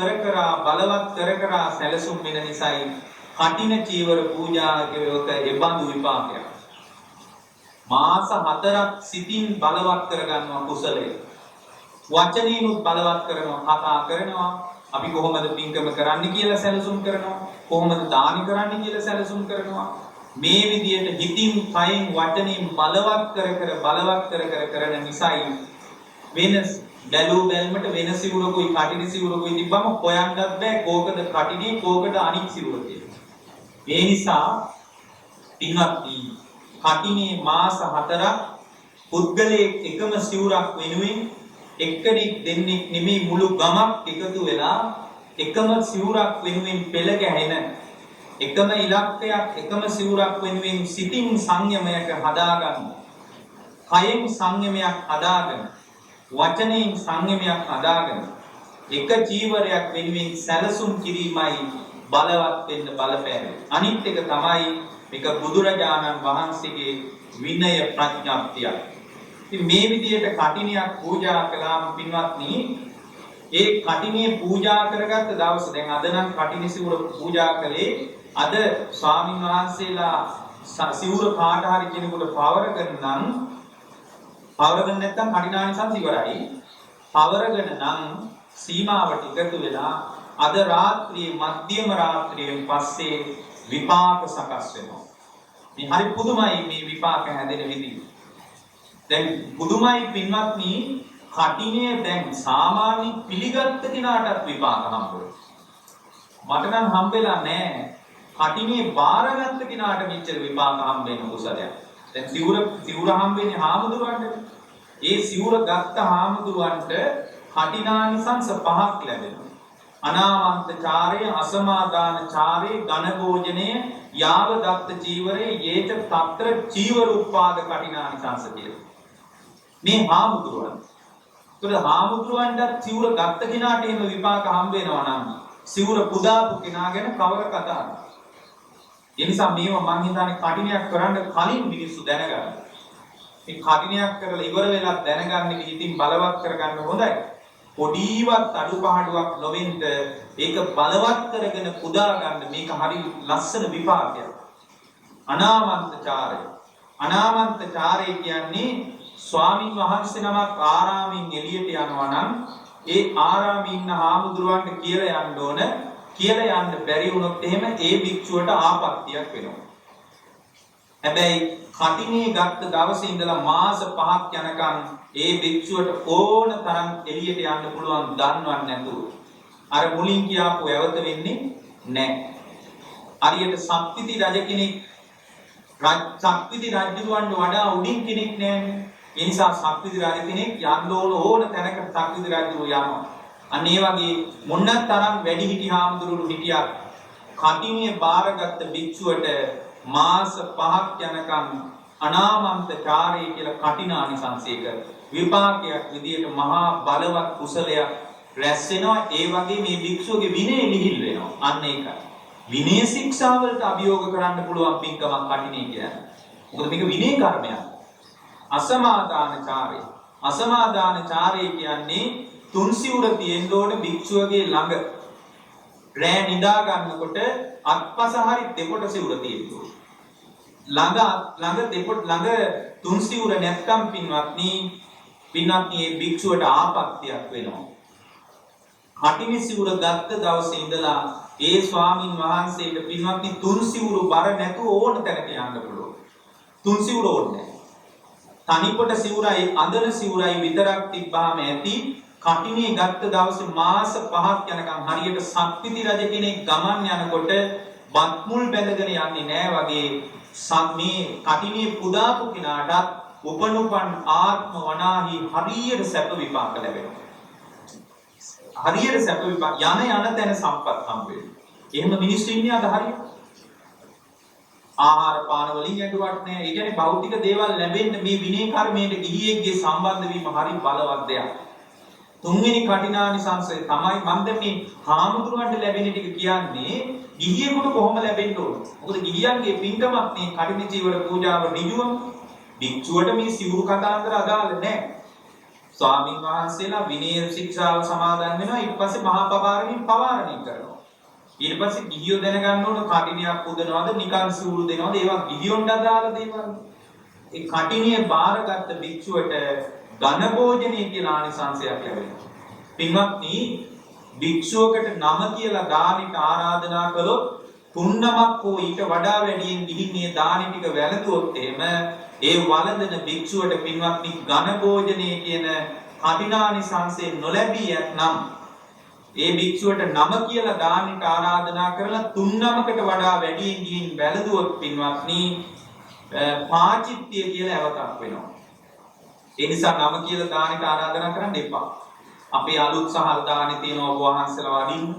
කර කර සැලසුම් වෙන නිසායි කටින චීවර පූජාවක එබඳු විපාකයක්. මාස 4ක් සිතින් බලවත් කරගන්නවා කුසලය. වචනේනුත් බලවත් කරනවා, කතා කරනවා. අපි කොහොමද පින්කම කරන්න කියලා සැලසුම් කරනවා. කොහොමද දානි කරන්න කියලා සැලසුම් කරනවා. මේ විදියට හිතින්, කයින්, වචනෙන් බලවත් කර කරන නිසායි වෙනස් බැලූ බැල්මට වෙන සිවුරකුයි කටින සිවුරකුයි තිබ්බම හොයන්නත් බෑ කෝකද කටිනේ කෝකද අනික් සිවුර කියලා. ඒ නිසා පින්වත්නි කටිනේ මාස 4ක් පුද්ගලයේ එකම සිවුරක් වෙනුවෙන් එක්කෙනෙක් දෙන්නෙක් නෙමෙයි මුළු ගමක් එකතු වෙලා එකම සිවුරක් වෙනුවෙන් පෙළ ගැහෙන එකම ඉලක්කයක් එකම සිවුරක් වෙනුවෙන් සිතින් සංයමයක හදාගන්න. කයෙන් සංයමයක් හදාගන්න. වචනයෙන් සංයමයක් හදාගන්න. එක ජීවරයක් වෙනුවෙන් සැලසුම් කිරීමයි බලවත් වෙන්න බලපෑම. අනිත් එක තමයි මේක බුදුරජාණන් වහන්සේගේ විනය ප්‍රඥාප්තිය. ඉතින් මේ විදිහට කටිනියක් පූජා කළාම පින්වත්නි ඒ කටිනිය පූජා කරගත්ත දවස දැන් අද නම් කටිනි සිවුර පූජා කළේ අද ස්වාමීන් වහන්සේලා සිවුර කාට හරි කෙනෙකුට පවරගෙන නැත්නම් කටිනානිසංස ඉවරයි. පවරගෙන නම් සීමාවට එකතු වෙලා අද රාත්‍රියේ මධ්‍යම රාත්‍රියෙන් පස්සේ විපාක සකස් වෙනවා. මේ හරි පුදුමයි මේ විපාක හැදෙන විදිහ. දැන් පුදුමයි පින්වත්නි කටිනේ දැන් සාමාන්‍ය පිළිගත්ත දිනාටත් විපාක හම්බුනේ. මට නම් හම්බෙලා නැහැ. කටිනේ බාරගත්ත දිනාට මෙච්චර විපාක හම්බෙන්න කුසලයක්. දැන් සිවුර හම්බෙන්නේ හාමුදුරුවන්ට. ඒ සිවුර ගත්ත හාමුදුරුවන්ට කටිනානිසංස 5ක් ලැබෙනවා. අනාමන්ත චාරය, අසමාදාන චාරය, ඝනභෝජනය, යාව දත්ත චීවරේ, යේත తත්‍ර චීවර උපාද කටිනානිසංස කියලා. මේ හාමුදුරුවන්. ඒතර හාමුදුරුවන්ට සිවුර ගත්ත කෙනාට එහෙම විපාක හම්බ වෙනවා නම් සිවුර පුදාපු කෙනා ගැන කවර කතාවද? ඒ නිසා මේවා මං හිතන්නේ කටිනයක් කරන්න කලින් මිනිස්සු දැනගන්න. මේ කටිනයක් කරලා ඉවර වෙලා දැනගන්න එක ඉතින් බලවත් කරගන්න හොඳයි. පොඩිවත් අඩුපාඩුවක් නොවෙන්න ඒක බලවත් කරගෙන පුදා ගන්න මේක හරි ලස්සන විපාකයක්. අනාමන්ත චාරය. අනාමන්ත චාරය කියන්නේ ස්වාමින් වහන්සේ නමක් ආරාමෙන් එළියට යනවා නම් ඒ ආරාමේ ඉන්න හාමුදුරුවන්ට කියලා යන්න ඕන. කියලා යන්න බැරි වුණොත් එහෙම ඒ භික්ෂුවට ආපත්‍තියක් වෙනවා. හැබැයි කටිනේ ගත්ත දවසේ ඉඳලා මාස 5ක් යනකම් ඒ භික්ෂුවට ඕන තරම් එළියට යන්න පුළුවන් දන්වන්නේ නැතුව. අර මුලින් කියාපු ඇවත වෙන්නේ නැහැ. හරියට සක්විති රජ කෙනෙක් සක්විති රජුවන්ට වඩා උඩින් කෙනෙක් නැහැ. ඒ නිසා සක්විති රජ කෙනෙක් යන්න ඕන තැනකට සක්විති රජු යනවා. අන්න ඒ වගේ මොනතරම් වැඩි හිටි හාමුදුරුවෝ හිටියක් කටිනේ බාරගත්ත භික්ෂුවට මාස 5ක් යනකම් අනාමන්ත චාරය කියලා කටිනානිසංසයක විපාකයක් විදියට මහා බලවත් කුසලයක් රැස් වෙනවා. ඒ වගේ මේ භික්ෂුවගේ විනය ලිහිල් වෙනවා. අන්න ඒකයි. විනය ශික්ෂාවලට අභියෝග කරන්න පුළුවන් පින්කමක් කටිනේ කියන්නේ. මොකද මේක විනය කර්මයක්. අසමාදාන චාරය. අසමාදාන චාරය කියන්නේ තුන් සිවුර තියෙන්න ඕන භික්ෂුවගේ ළඟ. රෑ නිදා ගන්නකොට අත්පස හරි දෙපොට සිවුර තියෙන්න ඕන. ළඟ තුන් සිවුර නැත්නම් පින්වත්නි මේ භික්ෂුවට ආපත්‍යක් වෙනවා. කටිනි සිවුර ගත්ත දවසේ ඉඳලා ඒ ස්වාමින් වහන්සේට පින්වත්නි තුන් සිවුරු බර නැතුව ඕන තැනක යන්න පුළුවන්. තුන් සිවුර ඕනේ නැහැ. තනිපොට සිවුරයි අඳන සිවුරයි විතරක් තිබ්බාම ඇති. කටිනේ ගත්ත දවසේ මාස 5ක් යනකම් හරියට සක්විති රජ කෙනෙක් ගමන් යනකොට බත් මුල් බැඳගෙන යන්නේ නැහැ වගේ මේ කටිනේ පුදාපු කෙනාට උපනුපන් ආත්ම වනාහි හරියට සැප විපාක ලැබෙනවා. හරියට සැප විපාක යන තැන සම්පත් හම්බ වෙනවා. එහෙම මිනිස්සු ඉන්නේ අද හරියට. ආහාර පාන වලින් යඩුවක් නැහැ. ඒ කියන්නේ භෞතික දේවල් ලැබෙන්න මේ විනය කර්මයේ ගිහියෙක්ගේ සම්බන්ධ වීම හරි බලවත් දෙයක්. තුන්වෙනි කටිනානිසංසය තමයි මම දැන් මේ හාමුදුරුවන්ට ලැබෙන ටික කියන්නේ ගිහියෙකුට කොහොම ලැබෙන්න ඕන. මොකද ගිහියන්ගේ පින්කමක් මේ කටිනි චීවර පූජාව නියුම භික්ෂුවට මේ සිවුරු කතාන්තර අදාළ නැහැ. ස්වාමීන් වහන්සේලා විනය ශික්ෂාව සමාදන් වෙනවා ඊට පස්සේ මහා පවාරණින් පවාරණය කරනවා. ඊට පස්සේ ගිහියෝ දැනගන්න ඕන කටිනියක් පුදනවද නිකන් සිවුරු දෙනවද ඒවා ගිහියොන්ට අදාළ දේවල්. ඒ කටිනිය බාරගත්ත භික්ෂුවට ඝන භෝජනය කියලා ආනිසංසයක් ලැබෙනවා. පින්වත්නි භික්ෂුවකට නම කියලා දානෙට ආරාධනා කළොත් 3 නමක් හෝ ඊට වඩා වැඩියෙන් ගිහින් මේ දානෙ ටික වැළඳුවොත් එහෙම ඒ වළඳන භික්ෂුවට පින්වත්නි ඝන භෝජනය කියන කටිනානිසංසය නොලැබී ඇතනම් ඒ භික්ෂුවට නම කියලා දානෙට ආරාධනා කරලා 3 නමකට වඩා වැඩියෙන් ගිහින් වැළඳුවොත් පින්වත්නි පාචිත්‍ය කියලා අවතක් වෙනවා. ඒ නිසා නම කියලා දානෙට ආරාධනා කරන්න එපා. අපි අලුත් සහල් දානෙ තියෙනවා ඔබ වහන්සේලා වඩින්න.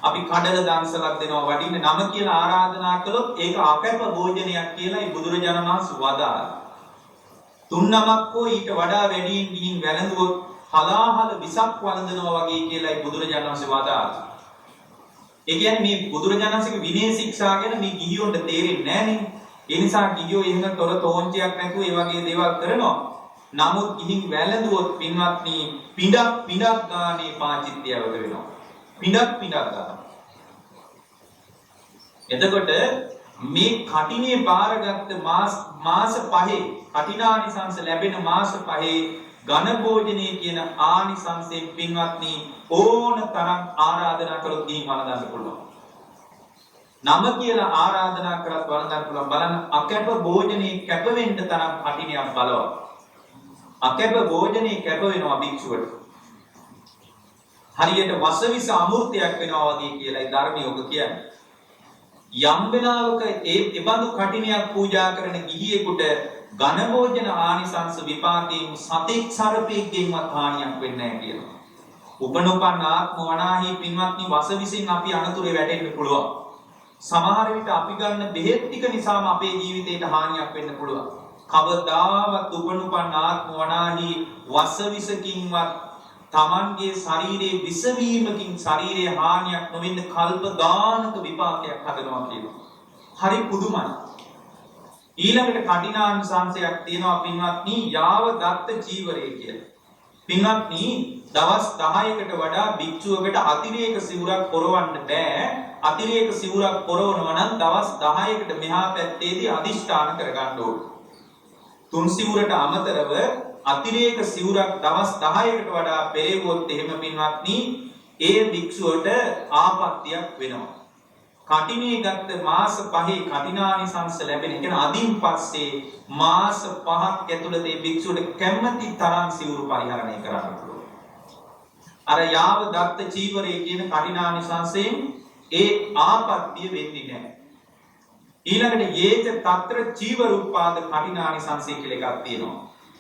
අපි කඩල දන්සලක් දෙනවා වඩින්න. නම කියලා ආරාධනා කළොත් ඒක අකැප භෝජනයක් කියලායි බුදුරජාණන් වහන්සේ වදාළා. 3 නමක් හෝ ඊට වඩා වැඩියෙන් ගිහින් වැළඳුවොත් හලාහල විසක් වළඳනවා වගේ කියලායි බුදුරජාණන් වහන්සේ වදාළා. ඒ කියන්නේ මේ බුදුරජාණන් වහන්සේගේ විනය ශික්ෂා ගැන මේ ගිහියොන්ට තේරෙන්නේ නැහැ නේ. ඒ නිසා ගිහියෝ එහෙම තොර තෝංචියක් නැතුව ඒ වගේ දේවල් කරනවා. නමුත් ගිහින් වැළඳුවොත් පින්වත්නි පිඬක් ගානේ පාචිත්‍යවද වෙනවා. පිඬක් ගන්න. එතකොට මේ කටිනේ බාරගත්ත මාස 5 කටිනානිසංස ලැබෙන මාස 5 ඝන භෝජනයේ කියන ආනිසංසයෙන් පින්වත්නි ඕන තරම් ආරාධනා කළොත් ගිහින් වළඳන්න පුළුවන්. නම කියලා ආරාධනා කරත් වළඳන්න පුළුවන්. බලන්න අකැප භෝජනයේ කැප වෙන්න තරම් කටිනයක් බලවත්. අකැප භෝජනයේ කැප වෙනවා භික්ෂුවට. හරියට වසවිස අමෘතයක් වෙනවා වගේ කියලායි ධර්මයේ ඔබ කියන්නේ. යම් වෙලාවක ඒ බඳු කටිනයක් පූජා කරන ගිහියෙකුට ඝන භෝජන ආනිසංස විපාකයෙන් සතෙක් සර්පෙක්ගෙන්වත් හානියක් වෙන්නේ නැහැ කියනවා. උපනෝපන් ආත්ම වනාහි පින්වත්නි වසවිසින් අපි අනතුරේ වැටෙන්න පුළුවන්. සමහර විට අපි ගන්න බෙහෙත් ටික නිසාම අපේ ජීවිතේට හානියක් වෙන්න පුළුවන්. කවදාවත් උපනුපන් ආත්ම වනාහි වසවිසකින්වත් තමන්ගේ ශරීරයේ විස වීමකින් ශරීරයේ හානියක් නොවෙන්න කල්ප ගානක විපාකයක් හදනවා කියනවා. හරි පුදුමයි. ඊළඟට කටිනානිසංසයක් තියෙනවා පින්වත්නි යාව දත්ත චීවරය කියලා. පින්වත්නි දවස් 10කට වඩා භික්ෂුවකට අතිරේක සිවුරක් පොරවන්න බෑ. අතිරේක සිවුරක් පොරවනවා නම් දවස් 10කට මෙහා පැත්තේදී අදිෂ්ඨාන කරගන්න ඕනේ. තුන් සිවුරට අමතරව අතිරේක සිවුරක් දවස් 10කට වඩා පෙරෙවුවොත් එහෙම පින්වත්නි ඒ භික්ෂුවට ආපත්‍යක් වෙනවා. කටිනේ ගත්ත මාස 5 කටිනානිසංස ලැබෙන කියන අදින් පස්සේ මාස 5ක් ඇතුළත ඒ භික්ෂුවට කැමැති තරම් සිවුරු පරිහරණය කරන්න පුළුවන්. අර යාව දත්ත චීවරය කියන කටිනානිසංසයෙන් ඒ ආපත්‍ය වෙන්නේ නැහැ. ඊළඟට යේච తත්‍ර චීවරුප්පාද කටිනානිසංසය කියලා එකක් තියෙනවා.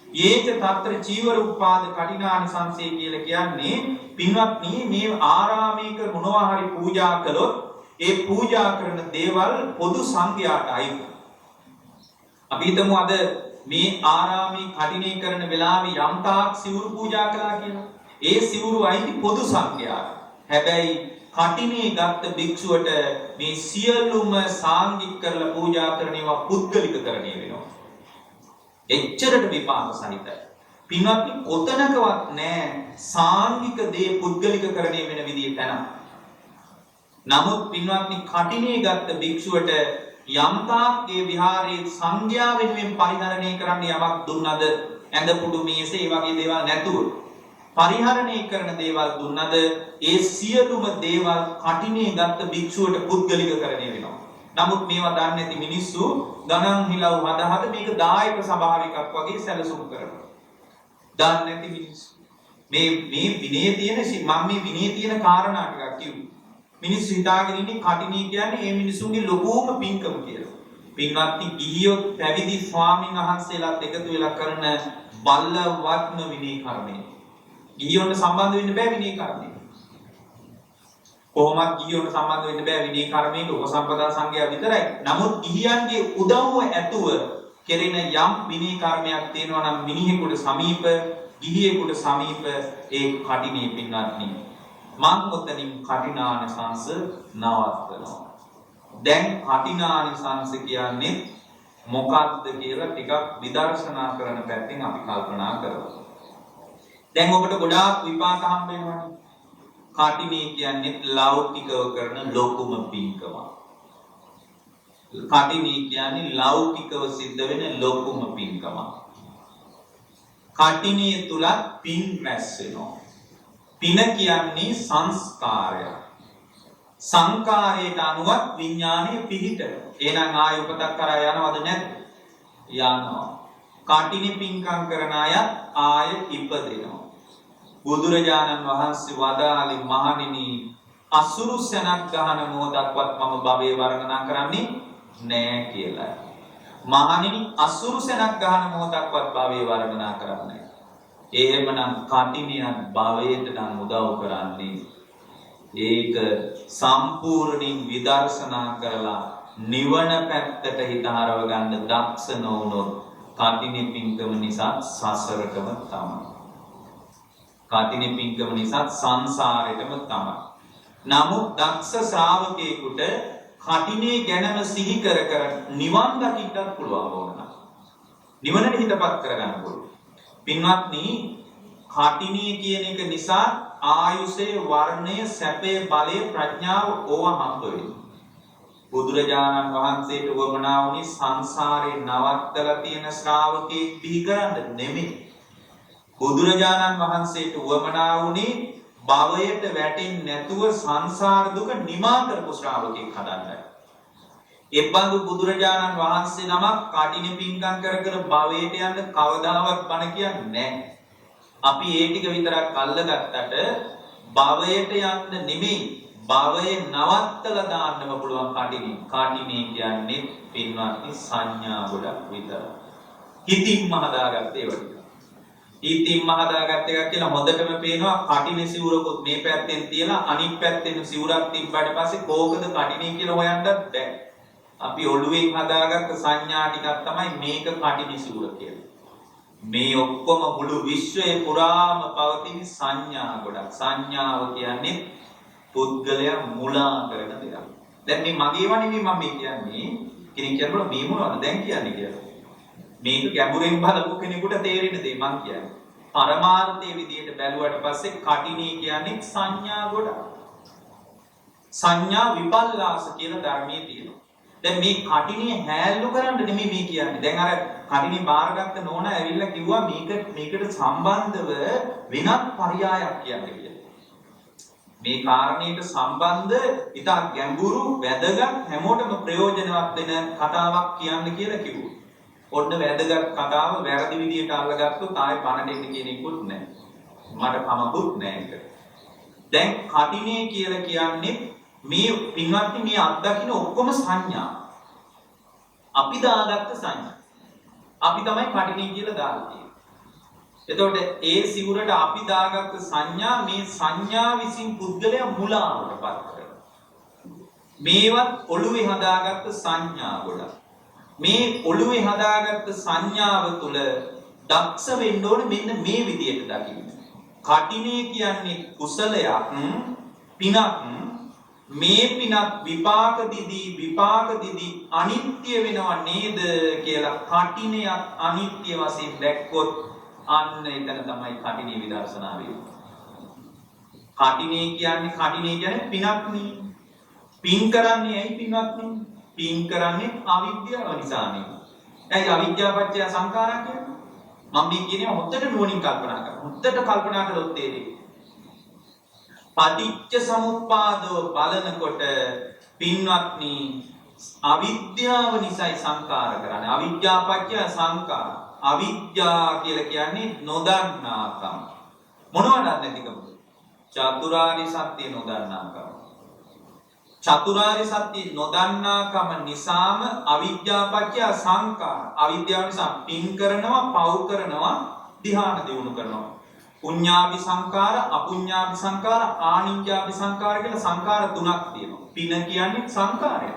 යේච తත්‍ර චීවරුප්පාද කටිනානිසංසය කියලා කියන්නේ පින්වත්නි මේ ආරාමයක මොනවා හරි පූජා කළොත් ඒ පූජා කරන දේවල් පොදු සංඝයාට අයිති. අපි හිතමු අද මේ ආරාමී කටිනේ කරන වෙලාවේ යම් තාක් සිවුරු පූජා කළා කියලා. ඒ සිවුරු අයිති පොදු සංඝයාට. හැබැයි කටිනේ ගත්ත භික්ෂුවට මේ සියලුම සාංගික කරලා පූජා කරන ඒවා පුද්ගලික කරණය වෙනවා. එච්චරට විපාක සහිතයි. පින්වත්නි කොතනකවත් නැහැ සාංගික දේ පුද්ගලික කරණය වෙන විදිහට නෑ. නමුත් පින්වත්නි කටිනේ ගත්ත භික්ෂුවට යම්තාක් ඒ විහාරයේ සංඝයා වෙනුවෙන් පරිහරණය කරන්න යමක් දුන්නද ඇඳ පුඩු මේස ඒ වගේ දේවල් නැතුව පරිහරණය කරන දේවල් දුන්නද ඒ සියලුම දේවල් කටිනේ ගත්ත භික්ෂුවට පුද්ගලික කරණය වෙනවා. නමුත් මේවා දන්නේ නැති මිනිස්සු ගණන් හිලව් හදහද මේක දායක ස්වභාවිකක් වගේ සැලසුම් කරනවා. දන්නේ නැති මිනිස්සු මේ විනය තියෙන මම මේ විනය තියෙන කාරණා ටිකක් කිව්වා. මිනිස්සු හිතාගෙන ඉන්නේ කටිනේ කියන්නේ මේ මිනිසුන්ගේ ලොකෝම පින්කම කියලා. පින්වත්නි ගිහියෝ පැවිදි ස්වාමීන් වහන්සේලාත් එකතු වෙලා කරන බල්ලවත්ම විනය කර්මය. ගිහියොන්ට සම්බන්ධ වෙන්න බෑ විනය කර්මය. කොහොමත් ගිහියොන්ට සම්බන්ධ වෙන්න බෑ විනය කර්මයට උපසම්පදා සංඝයා විතරයි. නමුත් ගිහියන්ගේ උදව්ව ඇතුව කෙරෙන යම් විනය කර්මයක් තියෙනවා නම් මිනිහෙකුට සමීප ගිහියෙකුට සමීප ඒ කටිනේ පින්වත්නි මං ඔතනින් කටිනානිසංස නවත්තනවා. දැන් කටිනානිසංස කියන්නේ මොකක්ද කියලා ටිකක් විදර්ශනා කරන පැත්තෙන් අපි කල්පනා කරමු. දැන් ඔබට ගොඩාක් විපාක හම්බ වෙනවනේ. කටිනේ කියන්නේ ලෞකිකව කරන ලොකුම පින්කම. කටිනේ කියන්නේ ලෞකිකව සිද්ධ වෙන ලොකුම පින්කම. කටිනේ තුල පින් රැස් වෙනවා. පින කියන්නේ සංස්කාරය. සංකාරයට අනුව විඥානය පිහිටනවා. එහෙනම් ආය උපතක් කරා යනවද නැද්ද? යනවා. කටිනේ පින්කම් කරන අය ආය ඉපදෙනවා. බුදුරජාණන් වහන්සේ වදාළේ මහණෙනි අසුරු සැනක් ගහන මොහොතක්වත් මම භවයේ වර්ණනා කරන්නේ නෑ කියලා. මහණෙනි අසුරු සැනක් ගහන මොහොතක්වත් භවයේ වර්ණනා කරන්නේ නෑ. එහෙමනම් කටිනියන් භවයට නම් උදව් කරන්නේ. ඒක සම්පූර්ණයෙන් විදර්ශනා කරලා නිවන පැත්තට හිත හරව ගන්න දක්ෂ නොවුනොත් කටිනේ පින්කම නිසා සසරටම තමයි. කටිනේ පින්කම නිසා සංසාරෙටම තමයි. නමුත් දක්ෂ ශ්‍රාවකයෙකුට කටිනේ ගැනම සිහි කර කර නිවන් දකින්නත් පුළුවන් වුණා. නිවනට හිතපත් කරගන්න පුළුවන්. පින්වත්නි කටිනේ කියන එක නිසා ආයුෂේ වර්ණය සැපේ බලය ප්‍රඥාව ඕවා හම්බ වෙනවා. බුදුරජාණන් වහන්සේට වමනා වුණේ සංසාරේ නවත්තලා තියෙන ශ්‍රාවකෙක් බිහි කරන්න නෙමෙයි. බුදුරජාණන් වහන්සේට වමනා වුණේ භවයට වැටෙන්නේ නැතුව සංසාර දුක නිමා කරපු ශ්‍රාවකෙක් හදන්නයි. එබඳු බුදුරජාණන් වහන්සේ නමක් කටිනේ පින්කම් කර කර භවයට යන්න කවදාවත් බණ කියන්නේ නැහැ. අපි ඒ ටික විතරක් අල්ලගත්තට භවයට යන්න නෙමෙයි භවයේ නවත්තලා දාන්නම පුළුවන් කටිනේ. කටිනේ කියන්නේ පින්වත්නි සංඥා ගොඩක් විතර. හිතින්ම හදාගත්තේ ඒවා. හිතින්ම හදාගත්ත එකක් කියලා හොඳටම පේනවා කටිනේ සිවුරකුත් මේ පැත්තෙන් තියලා අනිත් පැත්තෙන් සිවුරක් තිබ්බට පස්සේ කෝකද කටිනේ කියලා හොයන්නත් බැහැ. අපි ඔළුවෙන් හදාගත්ත සංඥා ටිකක් තමයි මේක කටිනේ සිවුර කියලා. මේ ඔක්කොම මුළු විශ්වයේ පුරාම පවතින සංඥා ගොඩක්. සංඥාව කියන්නේ පුද්ගලයා මුලා කරන දෙයක්. දැන් මේ මගේව නෙමෙයි මම කියන්නේ. කෙනෙක් කියනකොට මේ මොනවද දැන් කියන්නේ කියලා. මේක ගැඹුරෙන් බලපු කෙනෙකුට තේරෙන දේ මම කියන්නේ. පරමාර්ථයේ විදියට බැලුවට පස්සේ කටිනේ කියන්නේ සංඥා ගොඩක්. සංඥා විපල්ලාස කියන ධර්මයේ තියෙනවා. දැන් මේ කටිනේ හැල්ලු කරන්න නෙමෙයි මේ කියන්නේ. දැන් අර කටිනේ බාරගත්ත නෝනා ඇවිල්ලා කිව්වා මේකට සම්බන්ධව වෙනත් පරයයක් කියන්න කියලා. මේ කාරණේට සම්බන්ධ ඉතා ගැඹුරු වැදගත් හැමෝටම ප්‍රයෝජනවත් වෙන කතාවක් කියන්න කියලා කිව්වා. ඔන්න වැදගත් කතාව වැරදි විදියට අල්ලගත්තොත් ආයෙ බනට එන්න කෙනෙකුත් නැහැ. මට කමකුත් නැහැ ඒක. දැන් කටිනේ කියලා කියන්නේ මේ පින්වත්නි මේ අත්දකින්න ඔක්කොම සංඥා. අපි දාගත්ත සංඥා. අපි තමයි කටිනේ කියලා දාන්නේ. එතකොට ඒ සිවුරට අපි දාගත්ත සංඥා මේ සංඥා විසින් පුද්ගලයා මුලාවටපත් කරනවා. මේවත් ඔළුවේ හදාගත්ත සංඥා ගොඩක්. මේ ඔළුවේ හදාගත්ත සංඥාව තුළ දක්ෂ වෙන්න ඕනේ මෙන්න මේ විදියට දකින්න. කටිනේ කියන්නේ කුසලයක් පිනක් මේ පිනක් විපාක දිදී අනිත්‍ය වෙනව නේද කියලා කටිනයක් අනිත්‍ය වශයෙන් දැක්කොත් අන්න එතන තමයි කටිනේ විදර්ශනා වෙන්නේ. කටිනේ කියන්නේ පිනක් නේ. පින් කරන්නේ ඇයි පින්වත්නි? පින් කරන්නේ අවිද්‍යාව නිසානේ. ඇයි අවිද්‍යාව පත්‍ය සංඛාරා කියන්නේ? මම මේ කියන්නේ හොද්දට නුවණින් කල්පනා කරන්න. හොද්දට කල්පනා කළොත් තේරෙයි. පටිච්ච සමුප්පාදව බලනකොට පින්වත්නි අවිද්‍යාව නිසායි සංඛාර කරන්නේ. අවිද්‍යාව පත්‍ය සංඛාර. අවිද්‍යාව කියලා කියන්නේ නොදන්නාකම. මොනවද නැතිකම? චතුරාර්ය සත්‍ය නොදන්නාකම. චතුරාර්ය සත්‍ය නොදන්නාකම නිසාම අවිද්‍යාපච්චය සංඛාර. අවිද්‍යාව නිසා පින් කරනවා, පව් කරනවා, ධ්‍යාන දියුණු කරනවා. පුඤ්ඤාභි සංඛාර, අපුඤ්ඤාභි සංඛාර, ආනිඤ්ඤාභි සංඛාර කියලා සංඛාර තුනක් තියෙනවා. පින කියන්නේ සංඛාරය.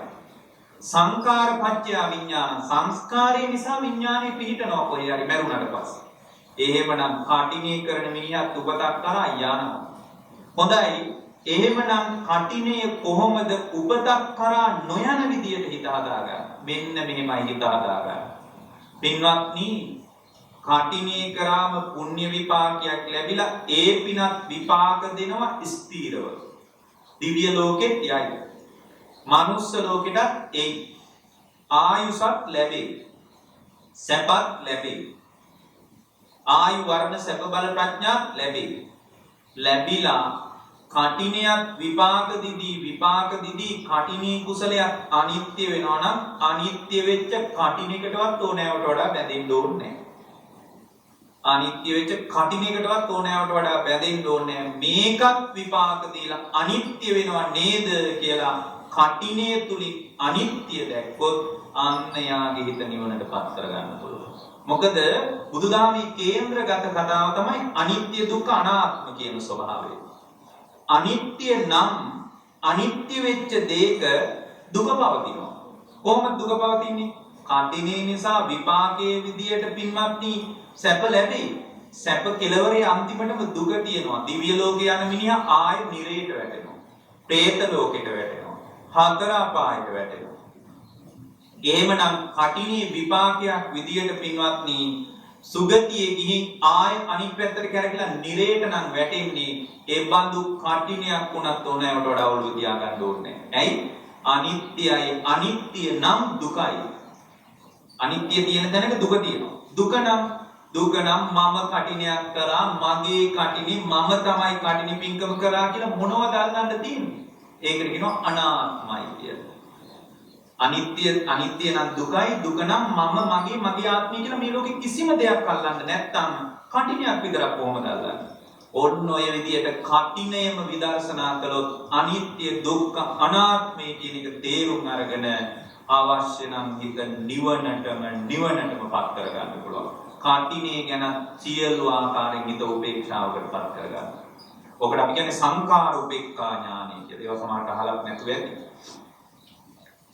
සංඛාර පච්චය විඥාන. සංස්කාරය නිසා විඥානෙ පිහිටනවා කොහේ හරි මරුණට පස්සේ. එහෙමනම් කටිනේ කරන මිනිහත් උපතක් කරා යනවා. හොඳයි. එහෙමනම් කටිනේ කොහොමද උපතක් කරා නොයන විදියට හිත හදාගන්න. මෙන්න මෙහෙමයි හිත හදාගන්න. පින්වත්නි කටිනේ කරාම පුණ්‍ය විපාකයක් ලැබිලා ඒ පිනත් විපාක දෙනවා ස්ථීරව. දිව්‍ය ලෝකෙත් යයි. මනුස්ස ලෝකෙටත් එයි. ආයුෂත් ලැබේ. සැපත් ලැබේ. ආයු වර්ණ සැප බල ප්‍රඥාත් ලැබේ. ලැබිලා කටිනයත් විපාක දිදී කටිනේ කුසලයක් අනිත්‍ය වෙනවා නම් අනිත්‍ය වෙච්ච කටිනයකටවත් ඕනෑවට වඩා බැඳෙන්න ඕනේ නැහැ. අනිත්‍ය වෙච්ච කටිනයකටවත් ඕනෑවට වඩා බැඳෙන්න ඕනේ නැහැ. මේකත් විපාක දීලා අනිත්‍ය වෙනවා නේද කියලා කටිනේ තුලින් අනිත්‍ය දැක්කොත් අන්නයාගේ හිත නිවනටපත් කරගන්න පුළුවන්. මොකද බුදුදහමේ කේන්ද්‍රගත කතාව තමයි අනිත්‍ය දුක්ඛ අනාත්ම කියන ස්වභාවය. අනිත්‍ය නම් අනිත්‍ය වෙච්ච දෙයක දුක පවතිනවා. කොහොමද දුක පවතින්නේ? කටිනේ නිසා විපාකයේ විදියට පින්වත්නි සැප ලැබෙයි. සැප කෙලවරේ අන්තිමටම දුක තියෙනවා. දිව්‍ය ලෝකේ යන මිනිහා ආයෙ නිරේට වැටෙනවා. പ്രേත ලෝකෙට වැටෙනවා. හතර අපායට වැටෙනවා. එහෙමනම් කටිනේ විපාකයක් විදියට පින්වත්නි සුගතියේ ගිහින් ආයෙ අනිත් පැත්තට කැරකිලා නිරේට නම් වැටෙන්නේ. ඒ බඳු කටිනයක් වුණත් ඕනෑවට වඩා ඔළුව තියා ගන්න ඕනේ නැහැ. ඇයි? අනිත්‍යයි. අනිත්‍ය නම් දුකයි. අනිත්‍ය තියෙන තැනක දුක තියෙනවා. දුක නම් මම කටිනයක් කරා මගේ කටිනේ මම තමයි කටිනේ පිංකම කරා කියලා මොනවද අල්ලන්න තියෙන්නේ? ඒකට කියනවා අනාත්මයි කියලා. අනිත්‍ය නම් දුකයි, දුක නම් මගේ ආත්මය කියලා මේ ලෝකෙ කිසිම දෙයක් අල්ලන්න නැත්තම් කටිනයක් විතරක් කොහොමද අල්ලන්නේ? ඔන්න ඔය විදියට කටිනයම විදර්ශනා කළොත් අනිත්‍ය දුක්ඛ අනාත්මය කියන එක තේරුම් අරගෙන අවශ්‍ය නම් හිත නිවනටම පත් කරගන්න පුළුවන්. කටිනේ ගැන සියලු ආකාරයෙන් හිත උපේක්ෂාවකට පත් කරගන්න. ඔකට අපි කියන්නේ සංඛාර උපේක්ඛා ඥානය කියලා. ඒවා සමහරට අහලත් නැතුව ඇති.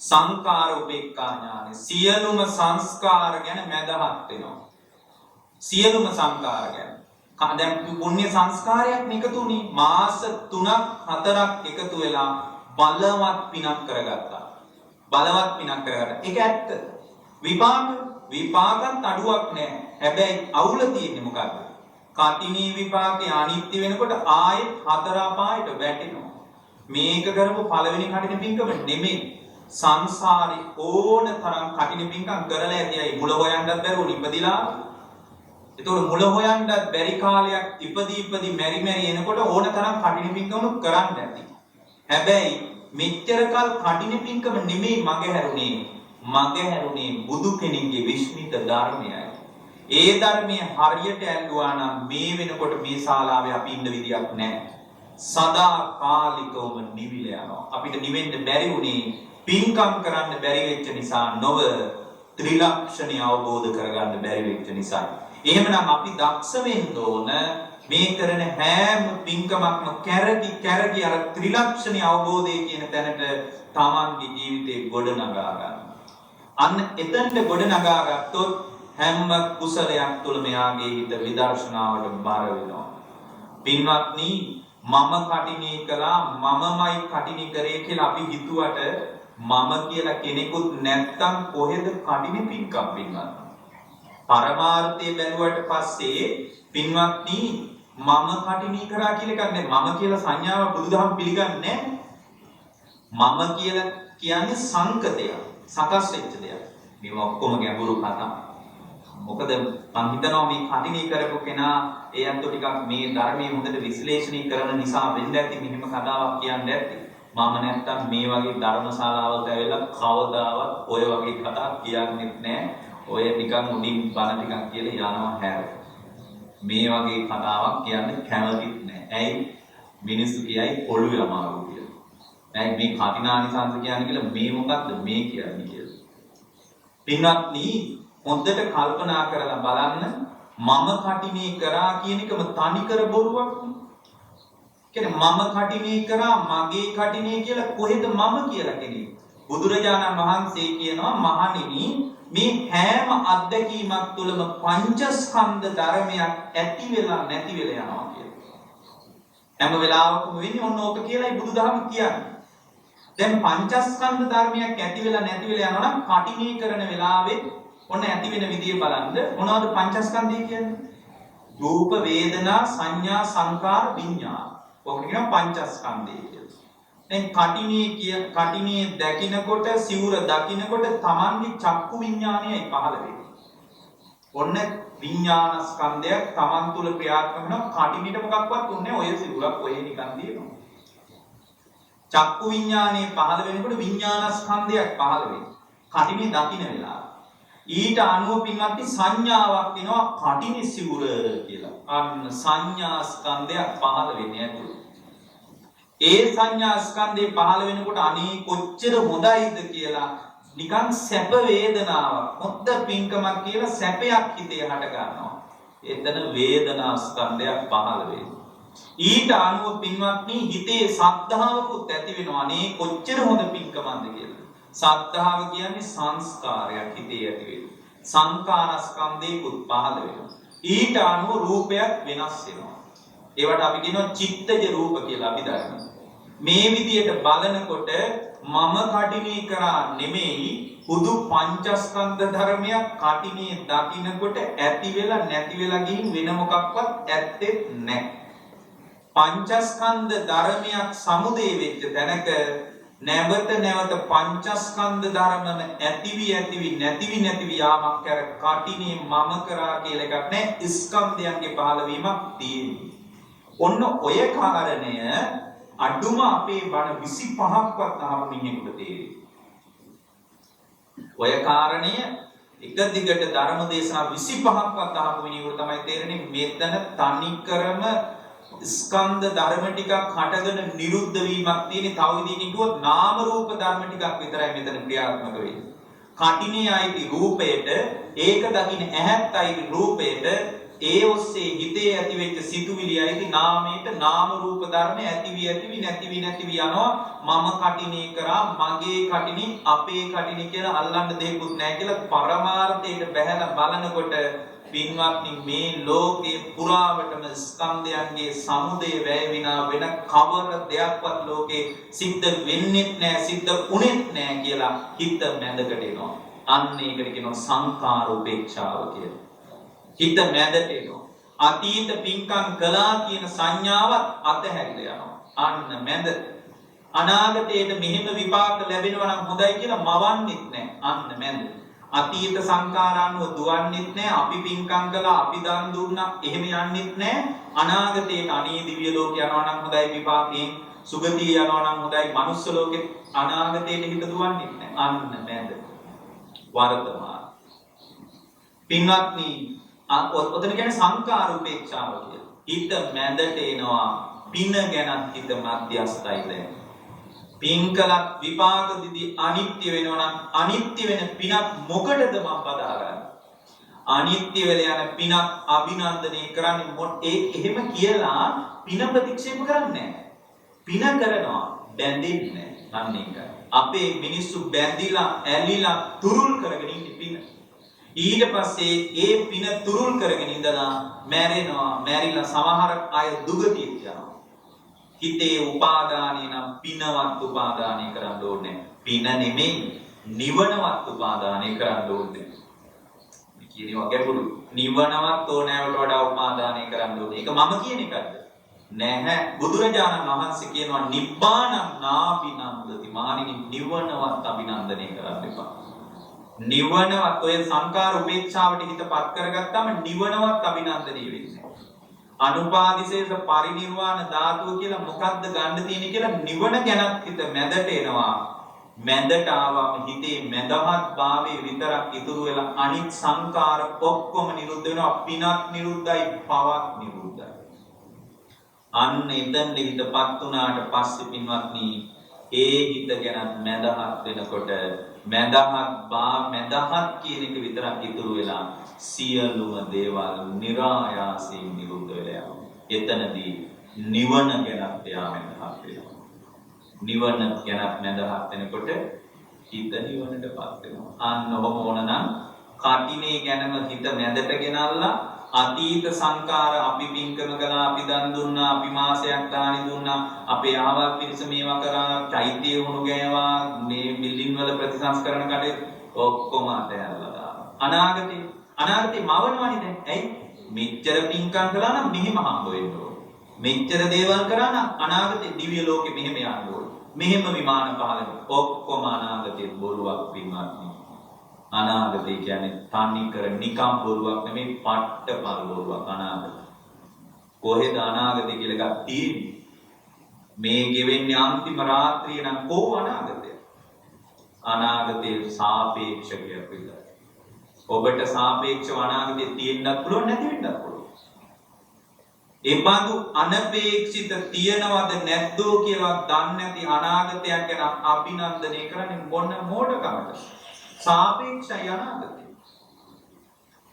සංඛාර උපේක්ඛා ඥානය සියලුම සංස්කාර ගැන මැදහත් වෙනවා. සියලුම සංස්කාර ගැන. දැන් පුණ්‍ය සංස්කාරයක් එකතුනේ මාස 3ක් 4ක් එකතු වෙලා බලවත් පිනක් කරගත්තා. ඒක ඇත්ත. විපාකත් අඩුවක් නැහැ. හැබැයි අවුල තියෙන්නේ මොකද්ද? කටිනේ විපාකේ අනිත්‍ය වෙනකොට ආයෙත් හතර අපායට වැටෙනවා. මේක කරපු පළවෙනි කටින පින්කම නෙමෙයි. සංසාරේ ඕන තරම් කටින පින්කම් කරලා ඇතියි මුල හොයන්නත් බැරුව ඉපදිලා. ඒතකොට මුල හොයන්නත් බැරි කාලයක් ඉපදී මෙරි එනකොට ඕන තරම් කටින පින්කම කරන්න ඇති. හැබැයි මෙච්චර කල් කටින පින්කම නෙමෙයි මගේ බුදු කෙනෙක්ගේ විශ්මිත ධර්මයයි. ඒ ධර්මයේ හරියට ඇල්ලුවා නම් මේ වෙනකොට මේ ශාලාවේ අපි ඉන්න විදියක් නැහැ. සදා කාලිකවම නිවිල යනවා. අපිට නිවෙන්න බැරි වුණේ පින්කම් කරන්න බැරි වෙච්ච නිසා නොව ත්‍රිලක්ෂණය අවබෝධ කරගන්න බැරි වෙච්ච නිසා. එහෙමනම් අපි දක්ෂ වෙන්න ඕන මේ කරන හැම පින්කමක්ම කැරකි අර ත්‍රිලක්ෂණය අවබෝධය කියන තැනට තමන්ගේ ජීවිතේ ගොඩනගා ගන්න. අන්න එතනට ගොඩනගා ගත්තොත් හැම කුසලයක් තුළ මෙයාගේ හිත විදර්ශනාවට බර වෙනවා. පින්වත්නි මම කටිනේ කළා මමමයි කටිනේ කරේ කියලා අපි හිතුවට මම කියලා කෙනෙකුත් නැත්තම් කොහෙද කටිනේ පින්කම් පින්වත්නි? පරමාර්ථය බැලුවට පස්සේ පින්වත්නි මම කටිනේ කරා කියලා එකක් නෑ. මම කියලා සංඥාව බුදුදහම පිළිගන්නේ නෑ. මම කියලා කියන්නේ සංකතයක්. සකස් වෙච්ච දෙයක්. මේ ඔක්කොම ගැඹුරු කතා. මොකද මම හිතනවා මේ කටිනේ කරපු කෙනා ඒ අන්ත ටිකක් මේ ධර්මයේ හොඳට විශ්ලේෂණය කරන නිසා වෙන්න ඇති මෙහෙම කතාවක් කියන්නේ ඇති. මම නැත්තම් මේ වගේ ධර්මශාලාවකට ඇවිල්ලා කවදාවත් ඔය වගේ කතා කියන්නේ නැහැ. ඔය නිකන් උඩින් බන ටිකක් කියලා යනවා හැර. මේ වගේ කතාවක් කියන්නේ කැමතිත් නැහැ. ඇයි? මිනිස්සු කියයි ඔළුවේ අමාරු කියලා. දැන් මේ කටිනානිසංස කියන්නේ කියලා මේ මොකද්ද මේ කියන්නේ කියලා. පින්වත්නි හොඳට කල්පනා කරලා බලන්න මම කටිනේ කරා කියන එකම තනිකර බොරුවක් නේ. කියන්නේ මම කටිනේ කරා මගේ කටිනේ කියලා කොහෙද මම කියලා කෙනෙක්. බුදුරජාණන් වහන්සේ කියනවා මහණෙනි මේ හැම අත්දැකීමක් තුළම පංචස්කන්ධ ධර්මයක් ඇති වෙලා නැති වෙලා යනවා කියලා. හැම වෙලාවකම වෙන්නේ ඔන්න ඕක කියලායි බුදුදහම කියන්නේ. දැන් පංචස්කන්ධ ධර්මයක් ඇති වෙලා නැති වෙලා යනවා නම් කටිනේ කරන වෙලාවේ ඔන්න ඇති වෙන විදිය බලන්න මොනවද පංචස්කන්ධය කියන්නේ? රූප, වේදනා, සංඥා, සංකාර, විඤ්ඤාණ. ඔකට කියනවා පංචස්කන්ධය කියලා. දැන් කටිනේ දැකිනකොට සිවුර දකිනකොට තමන්ගේ චක්කු විඤ්ඤාණයයි පහළ වෙන්නේ. ඔන්න විඤ්ඤාණ ස්කන්ධයක් තමන් තුල ක්‍රියාත්මක වෙනවා. කටිනෙට මොකක්වත් උන්නේ ඔය සිවුරක් ඔය නිකන් තියෙනවා. චක්කු විඤ්ඤාණය පහළ වෙනකොට විඤ්ඤාණ ස්කන්ධයක් පහළ වෙනවා. කටිනේ දකින්න වෙලාව. ඊට අනුව පින්වත්නි සංඥාවක් එනවා කටිනේ සිවුර කියලා. අන්න සංඥා ස්කන්ධයක් පහළ වෙන්නේ ඇතුළේ. ඒ සංඥා ස්කන්ධේ පහළ වෙනකොට අනේ කොච්චර හොඳයිද කියලා නිකන් සැප වේදනාවක් හොඳ පින්කමක් කියලා සැපයක් හිතේ හට ගන්නවා. එතන වේදනා ස්කන්ධයක් පහළ වෙනවා. ඊට අනුව පින්වත්නි හිතේ සද්ධාවකුත් ඇති වෙනවා. අනේ කොච්චර හොඳ පින්කමක්ද කියලා. සද්ධාව කියන්නේ සංස්කාරයක් හිතේ ඇති වෙනවා. සංකාර ස්කන්ධේකුත් පහළ වෙනවා. ඊට අනුව රූපයක් වෙනස් වෙනවා. ඒවට අපි කියනවා චිත්තජ රූප කියලා අපි දන්නවා. මේ විදියට බලනකොට මම කටිනේ කරා නෙමෙයි හුදු පංචස්කන්ධ ධර්මයක් කටිනේ දකින්නකොට ඇති වෙලා නැති වෙලා ගින් වෙන මොකක්වත් ඇත්තේ නැහැ. පංචස්කන්ධ ධර්මයක් සමුදේ වෙච්ච තැනක නැවත නැවත පංචස්කන්ධ ධර්මම ඇතිවි නැතිවි යාමක් කර කටිනේ මම කරා කියලා එකක් නැහැ. ස්කන්ධයන්ගේ පහළවීමක් තියෙනවා. ඔන්න ඔය කාරණය අඩුම අපේ බණ 25ක්වත් අහපු මිනිහෙකුට තේරෙයි. ඔය කාරණය එක දිගට ධර්ම දේශනා 25ක්වත් අහපු මිනිහෙකුට තමයි තේරෙන්නේ මෙතන තනිකරම ස්කන්ධ ධර්ම ටිකක් හටගෙන නිරුද්ධ වීමක් තියෙන. තව විදිහකින් කිව්වොත් නාම රූප ධර්ම ටිකක් විතරයි මෙතන ක්‍රියාත්මක වෙන්නේ. කටිනේ ආйти රූපයට, ඒක දකින්න ඇහත් ආйти රූපයට, ඒ ඔස්සේ හිතේ ඇති වෙච්ච සිතුවිලි ආйти නාමයට, නාම රූප ධර්ම ඇතිවි නැතිවි යනවා. මම කටිනේ කරා, මගේ කටිනේ, අපේ කටිනේ කියලා අල්ලන්න දෙයක්වත් නැහැ කියලා පරමාර්ථයට බැහැලා බලනකොට පින්වත්නි මේ ලෝකේ පුරාවටම ස්කන්ධයන්ගේ සමුදය වැය විනා වෙන කවර දෙයක්වත් ලෝකේ සිද්ධ වෙන්නේ නැහැ, සිද්ධ උනේත් නැහැ කියලා හිත මැදකට එනවා. අන්න ඒකට කියනවා සංකාර උපේක්ෂාව කියලා. හිත මැදට එනවා. අතීත පින්කම් කළා කියන සංඥාවත් අතහැරිලා යනවා. අන්න මැද. අනාගතයට මෙහෙම විපාක ලැබෙනවා නම් හොඳයි කියලා මවන්නෙත් නැහැ. අන්න මැද. අතීත සංකාරානුව දුවන්නෙත් නැහැ. අපි පින්කම් කළා, අපි දන් දුන්නා, එහෙම යන්නෙත් නැහැ. අනාගතයට අනේ දිව්‍ය ලෝක යනවා නම් හොඳයි විපාකයෙන්, සුගතිය යනවා නම් හොඳයි මනුස්ස ලෝකෙට, අනාගතයට හිත දුවන්නෙත් නැහැ. අන්න මැද. වර්තමාන. පින්වත්නි ඔතන කියන්නේ සංකාර උපේක්ෂාව කියලා. හිත මැදට එනවා. පින ගැන හිත මධ්‍යස්ථයි දැන්. පින්කලක් විපාක දිදී අනිත්‍ය වෙනවා නම් අනිත්‍ය වෙන පිනක් මොකටද මම බදාගන්නේ? අනිත්‍ය වෙලා යන පිනක් අභිනන්දනය කරන්නේ ඒ එහෙම කියලා පින ප්‍රතික්ෂේප කරන්නේ නැහැ. පින කරනවා බැඳෙන්නේ නැහැ. අන්න ඒක. අපේ මිනිස්සු බැඳිලා ඇලිලා තුරුල් කරගෙන ඉන්නේ පින. ඊට පස්සේ ඒ පින තුරුල් කරගෙන ඉඳලා මැරෙනවා. මැරිලා සමහර අය දුගතියට යනවා. හිතේ උපාදානේ නම් පිනවත් උපාදානේ කරන්න ඕනේ. පින නෙමෙයි නිවනවත් උපාදානේ කරන්න ඕනේ. මේ කියනවා ගැඹුරු. නිවනවත් ඕනෑවට වඩා උපාදානේ කරන්න ඕනේ. ඒක මම කියන එකද? නැහැ. බුදුරජාණන් වහන්සේ කියනවා නිබ්බානං නාබිනන්දති. මහණෙනි නිවනවත් අභිනන්දනය කරන්න එපා. නිවනවත් ඔය සංකාර උපේක්ෂාවට හිතපත් කරගත්තාම නිවනවත් අභිනන්දනය වෙන්නේ. අනුපාදිශේෂ පරිනිර්වාණ ධාතුව කියලා මොකක්ද ගන්න තියෙන්නේ කියලා නිවන ගැනත් හිත මැදට එනවා. මැදට ආවම හිතේ මැදහත් භාවයේ විතරක් ඉතුරු වෙලා අනිත් සංකාර ඔක්කොම නිරුද්ධ වෙනවා. පිනක් නිරුද්ධයි, පවක් නිරුද්ධයි. අන්න එතෙන්ද හිතපත් උනාට පස්සේ පින්වත්නි ඒ හිත ගැන මැදහත් වෙනකොට මැදහත් කියන එක විතරක් ඉතුරු වෙලා සියලුම දේවල් નિરાයාසයෙන් නිරුද්ධ වෙලා යනවා. එතනදී නිවන ගැනත් එයා මැදහත් වෙනවා. නිවන ගැනත් මැදහත් වෙනකොට හිත නිවනටපත් වෙනවා. අන්න ඔහොම ඕනනම් කටිනේ ගැනම හිත මැදට ගෙනල්ලා අතීත සංකාර අපි පින්කම කළා, අපි දන් දුන්නා, අපි මාසයක් දානි දුන්නා, අපේ ආවල් පිරිස මේවා කරා, චෛත්‍ය වුණු ගෑවා, මේ බිල්ඩින් වල ප්‍රතිසංස්කරණ කටේ ඔක්කොම අතහැරලා දානවා. අනාගතේ මවනවනේ දැන්. ඇයි? මෙච්චර පින්කම් කළා නම් මෙහෙම හම්බ වෙන්න ඕන. මෙච්චර දේවල් කරා නම් අනාගතේ දිව්‍ය ලෝකෙ මෙහෙම යන්න ඕන. මෙහෙම විමාන පහළ වෙනවා. ඔක්කොම අනාගතේ බොරුවක් පින්වත්නි. අනාගතේ කියන්නේ තනි කර නිකම් බොරුවක් නෙමෙයි පට්ටපල් බොරුවක් අනාගතේ. කොහෙද අනාගතේ කියලා එකක් තියෙන්නේ? මේ ගෙවෙන්නේ අන්තිම රාත්‍රිය නම් කොහොම අනාගතය? අනාගතේ සාපේක්ෂකයක් විතරයි. ඔබට සාපේක්ෂව අනාගතේ තියෙන්නත් පුළුවන් නැති වෙන්නත් පුළුවන්. ඒ බඳු අනපේක්ෂිත තියනවද නැද්දෝ කියලා දන්නේ නැති අනාගතයක් ගැන අභිනන්දනය කරන්නේ මොන මෝඩකමද? සාපේක්ෂයි අනාගතේ.